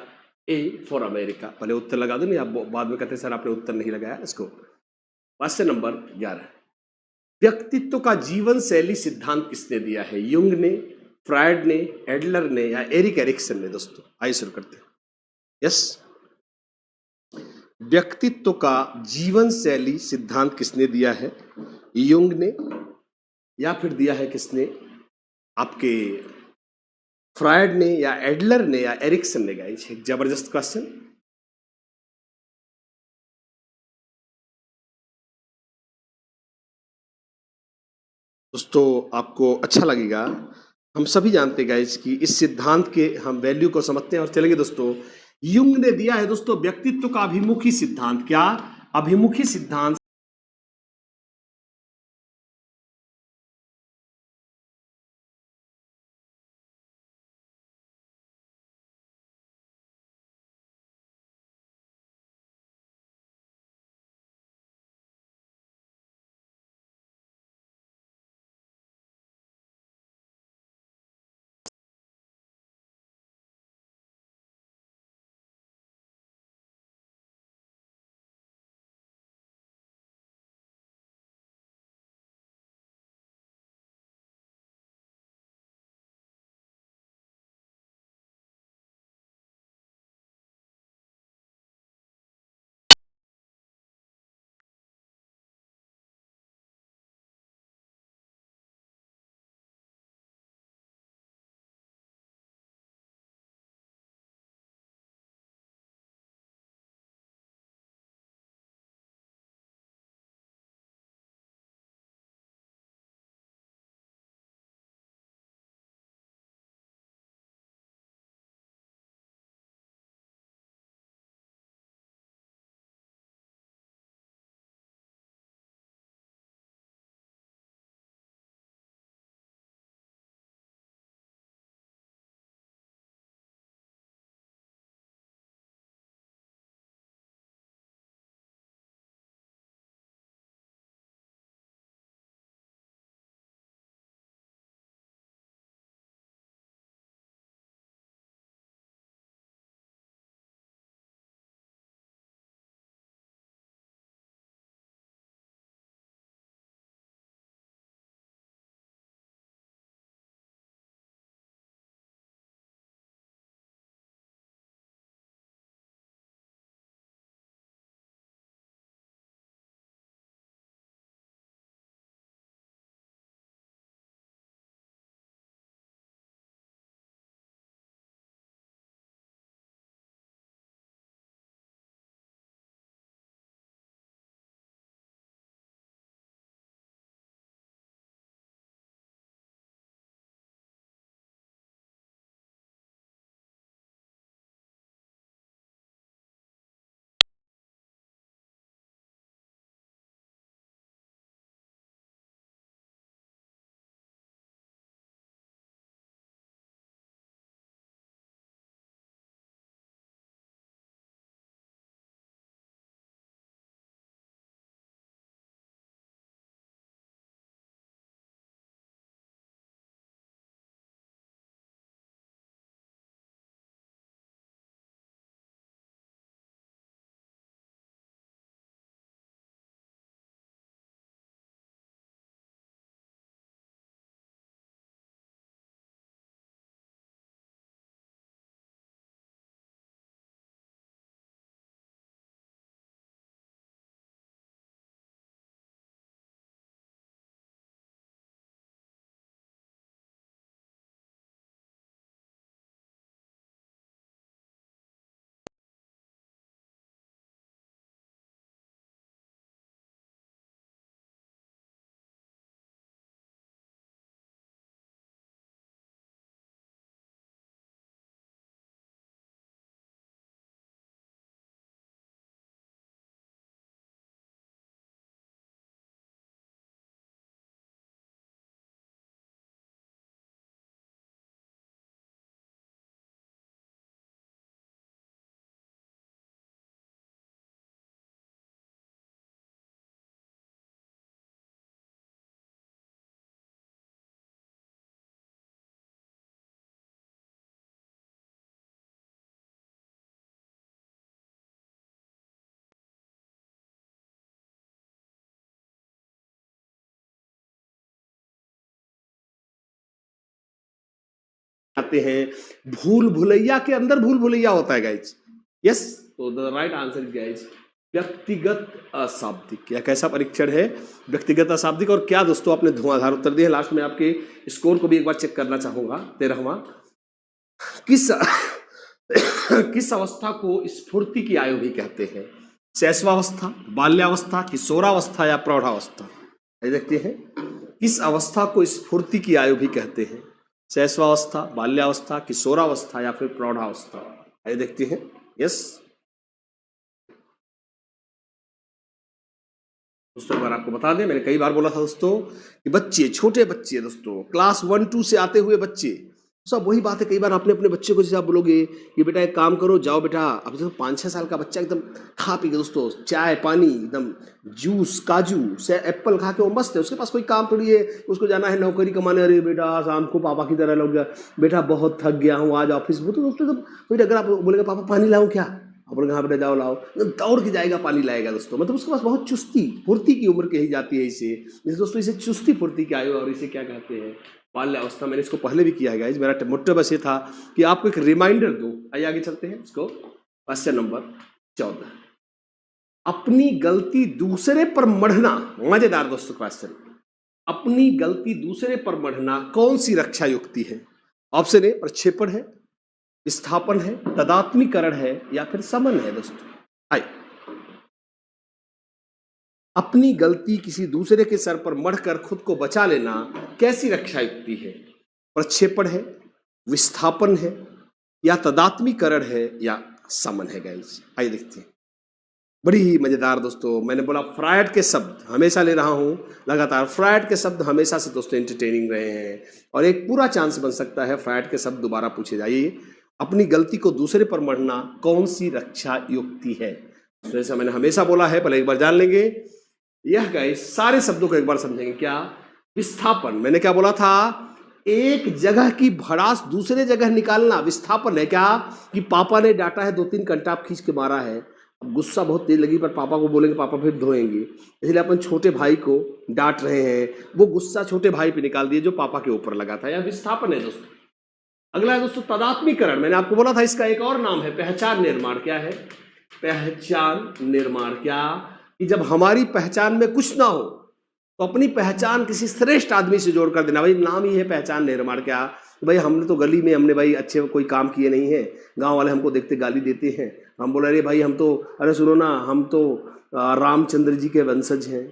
A for America. पहले उत्तर लगा दो, नहीं आप बाद में कहते सर आपने उत्तर नहीं लगाया। इसको क्वेश्चन नंबर 11, व्यक्तित्व का जीवन शैली सिद्धांत किसने दिया है? युंग ने, फ्रायड ने, एडलर ने या एरिक एरिक्सन ने? दोस्तों आइए शुरू करते हैं। यस, व्यक्तित्व का जीवन शैली सिद्धांत किसने दिया है? युंग ने, या फिर दिया है किसने? आपके फ्रायड ने या एडलर ने या एरिक्सन ने? गाइस एक जबरदस्त क्वेश्चन। दोस्तों आपको अच्छा लगेगा, हम सभी जानते हैं गाइस कि इस सिद्धांत के हम वैल्यू को समझते हैं। और चलेंगे दोस्तों, युंग ने दिया है दोस्तों व्यक्तित्व का अभिमुखी सिद्धांत। क्या? अभिमुखी सिद्धांत। जाते हैं। भूल भुलैया के अंदर भूल भुलैया होता है गाइज। यस, तो the right answer is guys व्यक्तिगत अशाब्दिक। यह कैसा परीक्षण है? व्यक्तिगत अशाब्दिक। और क्या दोस्तों आपने धुआंधार उत्तर दिए। लास्ट में आपके स्कोर को भी एक बार चेक करना चाहूंगा। 13वां, किस किस अवस्था को स्फूर्ति की आयु भी कहते हैं? शैशवावस्था, बाल्यावस्था, किशोरावस्था या प्रौढ़ावस्था? ये देखते हैं, किस अवस्था को स्फूर्ति की आयु भी कहते हैं? शैशवावस्था, बाल्यावस्था, किशोरावस्था या फिर प्रौढ़ावस्था? ये देखते हैं। यस दोस्तों, अगर आपको बता दें, मैंने कई बार बोला था दोस्तों कि बच्चे, छोटे बच्चे दोस्तों, क्लास 1-2 से आते हुए बच्चे, सब वही बात है। कई बार आपने अपने बच्चे को जैसे आप बोलोगे कि बेटा एक काम करो, जाओ बेटा, अब जैसे 5-6 साल का बच्चा एकदम खा पी के दोस्तों, चाय पानी एकदम, जूस, काजू से एप्पल खा के वो मस्त है, उसके पास कोई काम थोड़ी है, उसको जाना है नौकरी कमाने। अरे बेटा शाम को पापा की तरह लोग, बेटा बहुत थक गया हूँ आज ऑफिस में, तो दोस्तों जब अगर आप बोलेगा पापा पानी लाऊं क्या, आप लोग यहाँ बेटा जाओ लाओ, दौड़ के जाएगा, पानी लाएगा दोस्तों। मतलब उसके पास बहुत चुस्ती फुर्ती की उम्र कही जाती है इसे। जैसे दोस्तों इसे चुस्ती फुर्ती की आयु, और इसे क्या कहते हैं? बाल्यावस्था। मैंने इसको पहले भी किया है गाइस, मेरा मोटिव बस ये था कि आपको एक रिमाइंडर दूं। आइए आगे चलते हैं। इसको क्वेश्चन नंबर 14, अपनी गलती दूसरे पर मढ़ना। मजेदार दोस्तों क्वेश्चन, अपनी गलती दूसरे पर मढ़ना कौन सी रक्षा युक्ति है? ऑप्शन ए प्रक्षेपण है, विस्थापन है, तदात्मीकरण है या फिर समन है दोस्तों। आइए, अपनी गलती किसी दूसरे के सर पर मढ़कर खुद को बचा लेना कैसी रक्षा युक्ति है? प्रक्षेपण है, विस्थापन है या तदात्मीकरण है या समन है गाइस? आइए देखते हैं। बड़ी ही मजेदार दोस्तों, मैंने बोला फ्रायड के शब्द हमेशा ले रहा हूं लगातार। फ्रायड के शब्द हमेशा से दोस्तों एंटरटेनिंग रहे हैं और एक पूरा चांस बन सकता है फ्रायड के शब्द दोबारा पूछे जाइए। अपनी गलती को दूसरे पर मढ़ना कौन सी रक्षा युक्ति है? जैसा मैंने हमेशा बोला है, पहले एक बार जान लेंगे। यह गाइस सारे शब्दों को एक बार समझेंगे। क्या? विस्थापन। मैंने क्या बोला था? एक जगह की भड़ास दूसरे जगह निकालना विस्थापन है। क्या? कि पापा ने डांटा है, 2-3 कंटाप खींच के मारा है, अब गुस्सा बहुत तेज लगी, पर पापा को बोलेंगे, पापा फिर धोएंगे, इसलिए अपन छोटे भाई को डांट रहे हैं, वो गुस्सा छोटे भाई पे निकाल दिए जो पापा के ऊपर लगा था। यह विस्थापन है दोस्तों। अगला है दोस्तों तदात्मीकरण। मैंने आपको बोला था इसका एक और नाम है पहचान निर्माण। क्या है? पहचान निर्माण। क्या? कि जब हमारी पहचान में कुछ ना हो तो अपनी पहचान किसी श्रेष्ठ आदमी से जोड़ कर देना। भाई नाम ही है पहचान निर्माण। क्या? भाई हमने तो गली में हमने भाई अच्छे कोई काम किए नहीं है, गांव वाले हमको देखते गाली देते हैं, हम बोले अरे भाई हम तो, अरे सुनो ना, हम तो रामचंद्र जी के वंशज हैं,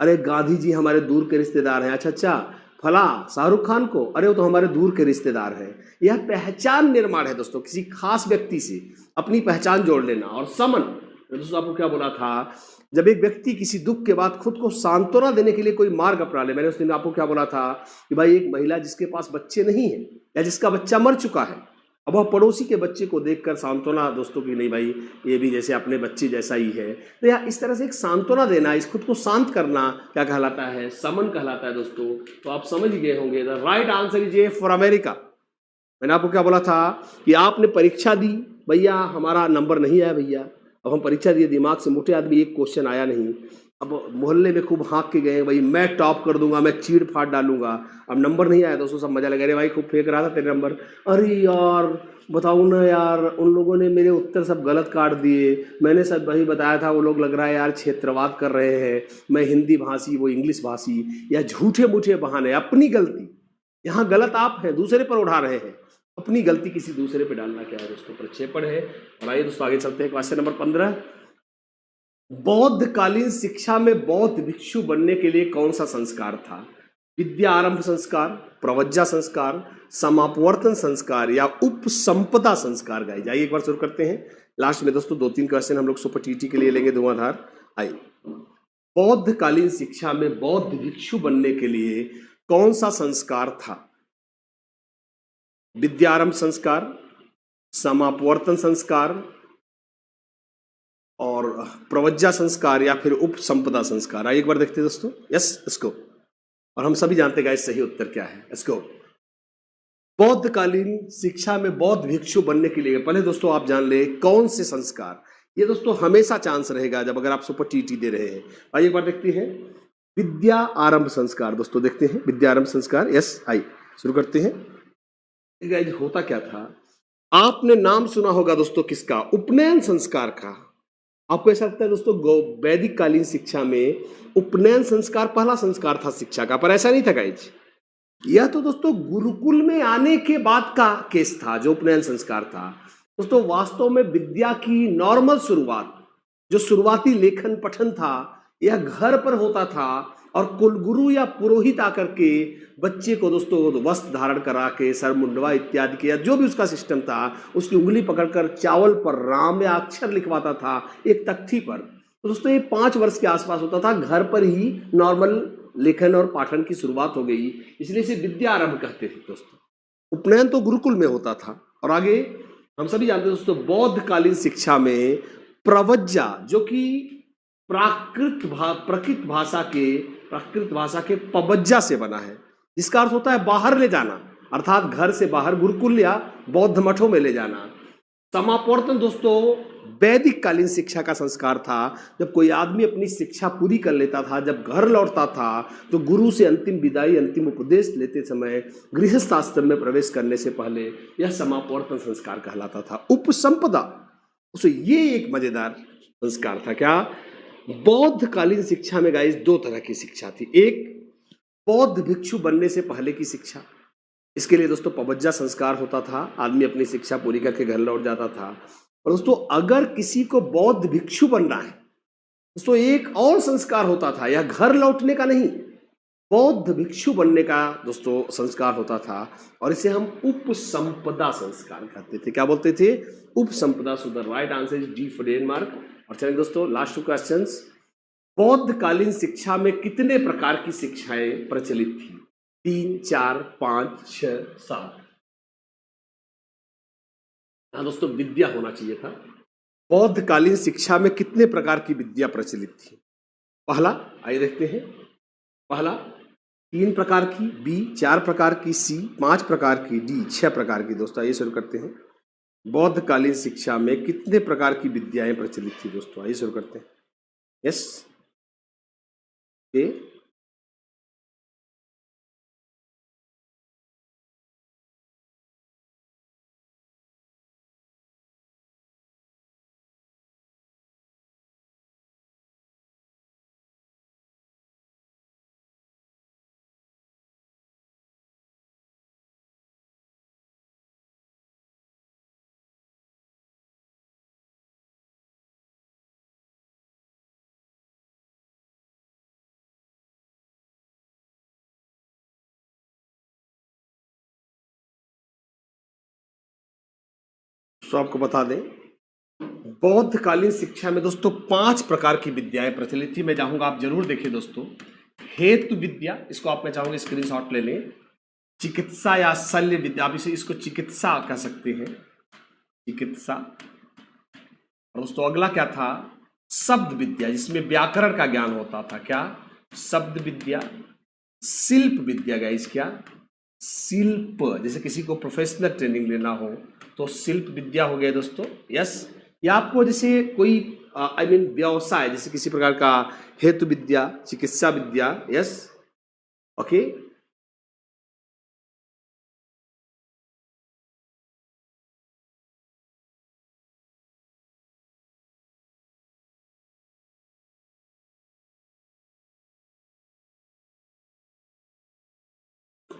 अरे गांधी जी हमारे दूर के रिश्तेदार हैं, अच्छा फला शाहरुख खान को, अरे वो तो हमारे दूर के रिश्तेदार हैं। यह पहचान निर्माण है दोस्तों, किसी खास व्यक्ति से अपनी पहचान जोड़ लेना। और समन, दोस्तों आपको क्या बोला था? जब एक व्यक्ति किसी दुख के बाद खुद को सांत्वना देने के लिए कोई मार्ग अपना ले। मैंने उस दिन आपको क्या बोला था? कि भाई एक महिला जिसके पास बच्चे नहीं है या जिसका बच्चा मर चुका है, अब वह पड़ोसी के बच्चे को देखकर सांत्वना दोस्तों की, नहीं भाई ये भी जैसे अपने बच्चे जैसा ही है, तो या इस तरह से एक सांत्वना देना, इस खुद को शांत करना क्या कहलाता है? समन कहलाता है दोस्तों। तो आप समझ गए होंगे, the right answer is A for America. मैंने आपको क्या बोला था? कि आपने परीक्षा दी, भैया हमारा नंबर नहीं आया भैया, अब हम परीक्षा दिए, दिमाग से मोटे आदमी एक क्वेश्चन आया नहीं, अब मोहल्ले में खूब हाँक के गए, भाई मैं टॉप कर दूंगा, मैं चीड़ फाड़ डालूंगा, अब नंबर नहीं आया दोस्तों, सब मजा लगा, अरे भाई खूब फेंक रहा था तेरे नंबर, अरे यार बताऊँ ना यार, उन लोगों ने मेरे उत्तर सब गलत काट दिए, मैंने सब वही बताया था, वो लोग लग रहा है यार क्षेत्रवाद कर रहे हैं, मैं हिंदी भाषी वो इंग्लिश भाषी, या झूठे मूठे बहाने। अपनी गलती यहाँ गलत आप है, दूसरे पर उठा रहे हैं, अपनी गलती किसी दूसरे पे डालना क्या है दोस्तों? प्रक्षेपण है। और आइए दोस्तों आगे चलते हैं। क्वेश्चन नंबर 15, बौद्धकालीन शिक्षा में बौद्ध भिक्षु बनने के लिए कौन सा संस्कार था? विद्या आरंभ संस्कार, प्रवज्जा संस्कार, समापवर्तन संस्कार या उपसंपदा संस्कार? गाइस आइए एक बार शुरू करते हैं। लास्ट में दोस्तों 2-3 क्वेश्चन हम लोग सुपर टीटी के लिए लेंगे धुआंधार। आइए, बौद्धकालीन शिक्षा में बौद्ध भिक्षु बनने के लिए कौन सा संस्कार था? विद्यारंभ संस्कार, समापवर्तन संस्कार और प्रवज्जा संस्कार या फिर उपसंपदा संस्कार? आइए एक बार देखते हैं दोस्तों। यस, इसको, और हम सभी जानते हैं सही उत्तर क्या है। इसको, बौद्धकालीन शिक्षा में बौद्ध भिक्षु बनने के लिए पहले दोस्तों आप जान ले कौन से संस्कार। ये दोस्तों हमेशा चांस रहेगा जब अगर आप सुपर टीटी दे रहे हैं। आइए एक बार देखते हैं। विद्या आरंभ संस्कार दोस्तों, देखते हैं विद्या आरंभ संस्कार। यस, आइए शुरू करते हैं। गाइस होता क्या था, आपने नाम सुना होगा दोस्तों किसका, उपनयन संस्कार का। आपको ऐसा लगता है दोस्तों वैदिक कालीन शिक्षा में उपनयन संस्कार पहला संस्कार था शिक्षा का, पर ऐसा नहीं था गाइस। यह तो दोस्तों गुरुकुल में आने के बाद का केस था जो उपनयन संस्कार था। दोस्तों वास्तव में विद्या की नॉर्मल शुरुआत, जो शुरुआती लेखन पठन था, यह घर पर होता था और कुलगुरु या पुरोहित आकर के बच्चे को दोस्तों वस्त्र धारण करा के सर मुंडवा इत्यादि के या जो भी उसका सिस्टम था, उसकी उंगली पकड़कर चावल पर राम या अक्षर लिखवाता था एक तख्ती पर। तो दोस्तों ये 5 वर्ष के आसपास होता था, घर पर ही नॉर्मल लेखन और पाठन की शुरुआत हो गई, इसलिए इसे विद्या आरंभ कहते थे दोस्तों। उपनयन तो गुरुकुल में होता था। और आगे हम सभी जानते हैं दोस्तों बौद्धकालीन शिक्षा में प्रवज्जा, जो कि प्राकृत भाषा के पवज्जा से बना है, जिसका अर्थ होता है बाहर ले जाना, अर्थात घर से बाहर गुरुकुल या बौद्ध मठों में ले जाना। समापवर्तन दोस्तों वैदिक कालीन शिक्षा का संस्कार था। जब कोई आदमी अपनी शिक्षा पूरी कर लेता था, जब घर लौटता था, तो गुरु से अंतिम विदाई, अंतिम उपदेश लेते समय गृहस्थ आश्रम में प्रवेश करने से पहले यह समापवर्तन संस्कार कहलाता था। उपसंपदा, तो ये एक मजेदार संस्कार था। क्या बौद्ध कालीन शिक्षा में गाइस 2 तरह की शिक्षा थी। एक बौद्ध भिक्षु बनने से पहले की शिक्षा, इसके लिए दोस्तों पवज्जा संस्कार होता था, आदमी अपनी शिक्षा पूरी करके घर लौट जाता था। और दोस्तों अगर किसी को बौद्ध भिक्षु बनना है दोस्तों एक और संस्कार होता था, यह घर लौटने का नहीं, बौद्ध भिक्षु बनने का दोस्तों संस्कार होता था, और इसे हम उपसंपदा संस्कार कहते थे। क्या बोलते थे? उपसंपदा। So the right answer is D for Denmark. और चलिए दोस्तों लास्ट 2 क्वेश्चंस। बौद्ध कालीन शिक्षा में कितने प्रकार की शिक्षाएं प्रचलित थी? 3, 4, 5, 6, 7। हाँ दोस्तों विद्या होना चाहिए था। बौद्ध कालीन शिक्षा में कितने प्रकार की विद्या प्रचलित थी? पहला, आइए देखते हैं। पहला 3 प्रकार की, बी 4 प्रकार की, सी 5 प्रकार की, डी 6 प्रकार की। दोस्तों आइए शुरू करते हैं। बौद्ध कालीन शिक्षा में कितने प्रकार की विद्याएं प्रचलित थी? दोस्तों आइए शुरू करते हैं। यस, ए, तो आपको बता दें बौद्ध कालीन शिक्षा में दोस्तों 5 प्रकार की विद्याएं प्रचलित थी। मैं चाहूंगा आप जरूर देखें दोस्तों। हेतु विद्या, इसको आप मैं चाहूंगा स्क्रीनशॉट ले लें। चिकित्सा या शल्य विद्या, आप इसको चिकित्सा कह सकते हैं, चिकित्सा। और दोस्तों अगला क्या था? शब्द विद्या, जिसमें व्याकरण का ज्ञान होता था। क्या? शब्द विद्या। शिल्प विद्या गाइस, क्या? शिल्प, जैसे किसी को प्रोफेशनल ट्रेनिंग लेना हो तो शिल्प विद्या हो गया दोस्तों। यस, या आपको जैसे कोई व्यवसाय, जैसे किसी प्रकार का हेतु विद्या, चिकित्सा विद्या। Yes, okay.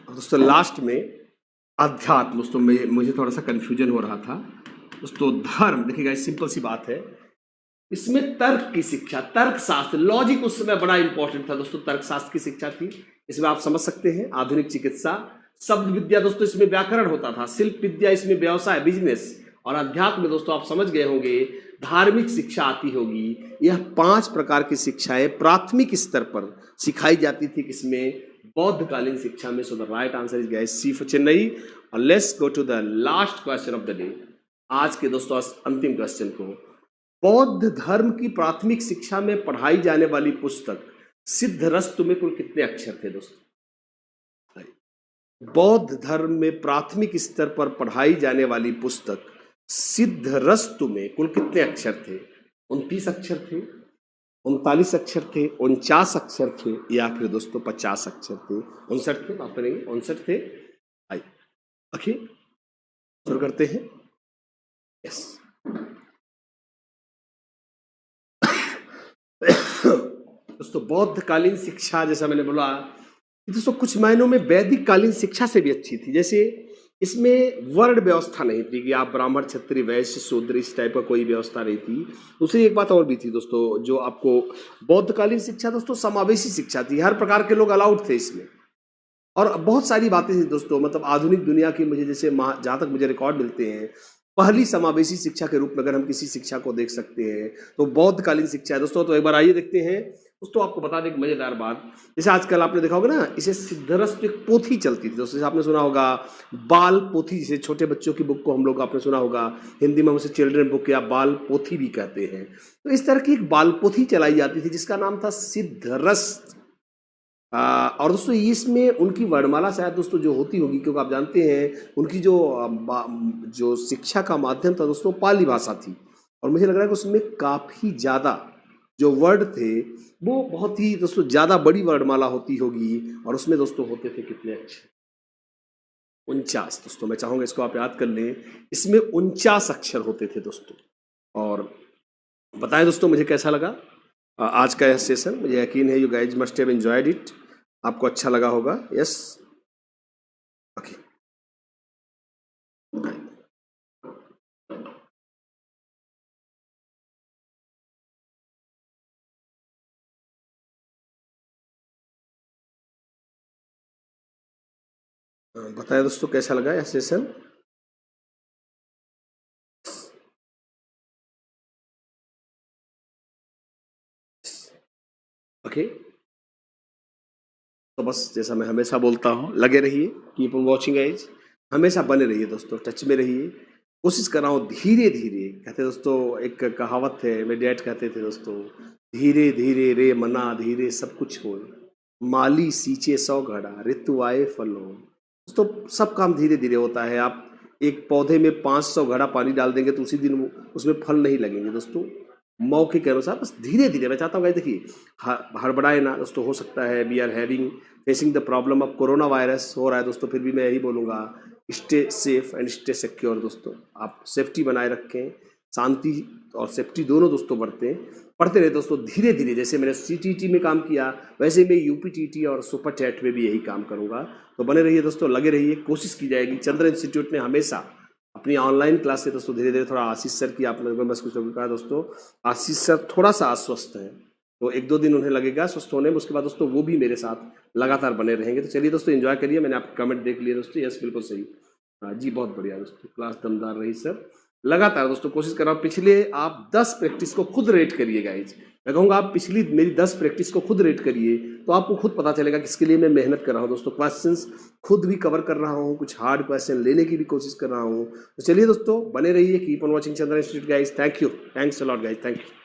दोस्तों लास्ट में अध्यात्म। दोस्तों मुझे थोड़ा सा कंफ्यूजन हो रहा था दोस्तों। धर्म, देखिएगा सिंपल सी बात है, इसमें तर्क की शिक्षा, तर्क शास्त्र, लॉजिक उस समय बड़ा इंपॉर्टेंट था दोस्तों। तर्क शास्त्र की शिक्षा थी, इसमें आप समझ सकते हैं। आधुनिक चिकित्सा। शब्द विद्या दोस्तों इसमें व्याकरण होता था। शिल्प विद्या इसमें व्यवसाय, बिजनेस। और अध्यात्म में दोस्तों आप समझ गए होंगे धार्मिक शिक्षा आती होगी। यह 5 प्रकार की शिक्षाएं प्राथमिक स्तर पर सिखाई जाती थी, किसमें? बौद्ध कालीन शिक्षा में। So the right answer is guys C for Chennai. और let's go to the last question of the day, आज के दोस्तों अंतिम क्वेश्चन को। बौद्ध धर्म की प्राथमिक शिक्षा में पढ़ाई जाने वाली पुस्तक सिद्धरस्तु में कुल कितने अक्षर थे दोस्तों? बौद्ध धर्म में प्राथमिक स्तर पर पढ़ाई जाने वाली पुस्तक सिद्धरस्तु में कुल कितने अक्षर थे? 29 अक्षर थे, 39 अक्षर थे, 49 अक्षर थे, या फिर दोस्तों 50 अक्षर थे? 59 थे, माफ करेंगे, 59 थे। ओके, शुरू करते हैं। यस दोस्तों, बौद्धकालीन शिक्षा, जैसा मैंने बोला कि दोस्तों कुछ मायनों में वैदिक कालीन शिक्षा से भी अच्छी थी। जैसे इसमें वर्ण व्यवस्था नहीं थी कि आप ब्राह्मण, क्षत्रिय, वैश्य, शूद्र, इस टाइप का कोई व्यवस्था नहीं थी। दूसरी एक बात और भी थी दोस्तों, जो आपको बौद्धकालीन शिक्षा दोस्तों समावेशी शिक्षा थी, हर प्रकार के लोग अलाउड थे इसमें। और बहुत सारी बातें थी दोस्तों, मतलब आधुनिक दुनिया की, मुझे जैसे जहाँ तक मुझे रिकॉर्ड मिलते हैं, पहली समावेशी शिक्षा के रूप में अगर हम किसी शिक्षा को देख सकते हैं तो बौद्धकालीन शिक्षा है दोस्तों। तो एक बार आइए देखते हैं दोस्तों। आपको बता दें एक मजेदार बात, जैसे आजकल आपने देखा होगा ना, इसे सिद्धरस एक पोथी चलती थी दोस्तों, जैसे आपने सुना होगा बाल पोथी, जिसे छोटे बच्चों की बुक को हम लोग आपने सुना होगा, हिंदी में उसे चिल्ड्रन बुक या बाल पोथी भी कहते हैं। तो इस तरह की एक बाल पोथी चलाई जाती थी जिसका नाम था सिद्धरस। और दोस्तों इसमें उनकी वर्णमाला शायद दोस्तों जो होती होगी, क्योंकि आप जानते हैं उनकी जो शिक्षा का माध्यम था दोस्तों पाली भाषा थी। और मुझे लग रहा है कि उसमें काफ़ी ज़्यादा जो वर्ड थे वो बहुत ही दोस्तों ज़्यादा बड़ी वर्णमाला होती होगी। और उसमें दोस्तों होते थे कितने अक्षर? 49 दोस्तों। मैं चाहूँगा इसको आप याद कर लें, इसमें 49 अक्षर होते थे दोस्तों। और बताएं दोस्तों मुझे कैसा लगा आज का यह सेशन। मुझे यकीन है you guys must have enjoyed it. आपको अच्छा लगा होगा। Yes okay. बताएं दोस्तों कैसा लगा यह सेशन। ओके तो बस जैसा मैं हमेशा बोलता हूँ, लगे रहिए, कीप ऑन वॉचिंग एज, हमेशा बने रहिए दोस्तों, टच में रहिए। कोशिश कर रहा हूँ धीरे धीरे, कहते दोस्तों एक कहावत है, मेरे डैड कहते थे दोस्तों, धीरे धीरे रे मना धीरे सब कुछ हो, माली सींचे 100 घड़ा ऋतु आए फल हो। दोस्तों सब काम धीरे धीरे होता है। आप एक पौधे में 500 घड़ा पानी डाल देंगे तो उसी दिन उसमें फल नहीं लगेंगे दोस्तों। मौके के अनुसार बस धीरे धीरे, मैं चाहता हूँ गाइस देखिए हड़बड़ाए ना दोस्तों। हो सकता है we are having facing the problem of corona virus हो रहा है दोस्तों, फिर भी मैं यही बोलूँगा stay safe and stay secure दोस्तों। आप सेफ्टी बनाए रखें, शांति और सेफ्टी दोनों दोस्तों बरतें, पढ़ते रहे दोस्तों धीरे धीरे। जैसे मैंने CTET में काम किया वैसे मैं UPTT और सुपर टैट में भी यही काम करूँगा। तो बने रहिए दोस्तों, लगे रहिए, कोशिश की जाएगी। चंद्र इंस्टीट्यूट ने हमेशा अपनी ऑनलाइन क्लास से दोस्तों धीरे धीरे, थोड़ा आशीष सर की आप लोगों में कुछ लोगों का दोस्तों, आशीष सर थोड़ा सा अस्वस्थ हैं, तो 1-2 दिन उन्हें लगेगा स्वस्थ होने में, उसके बाद दोस्तों वो भी मेरे साथ लगातार बने रहेंगे। तो चलिए दोस्तों एंजॉय करिए। मैंने आपके कमेंट देख लिए दोस्तों, यस बिल्कुल सही, हाँ जी बहुत बढ़िया दोस्तों, क्लास दमदार रही सर। लगातार दोस्तों कोशिश कर रहा हूँ, पिछले आप 10 प्रैक्टिस को खुद रेट करिए गाइज। मैं कहूँगा आप पिछली मेरी 10 प्रैक्टिस को खुद रेट करिए, तो आपको खुद पता चलेगा किसके लिए मैं मेहनत कर रहा हूँ दोस्तों। क्वेश्चंस खुद भी कवर कर रहा हूँ, कुछ हार्ड क्वेश्चन लेने की भी कोशिश कर रहा हूँ। तो चलिए दोस्तों बने रहिए, keep on watching Chandra institute guys. Thank you, thanks a lot guys, thank you.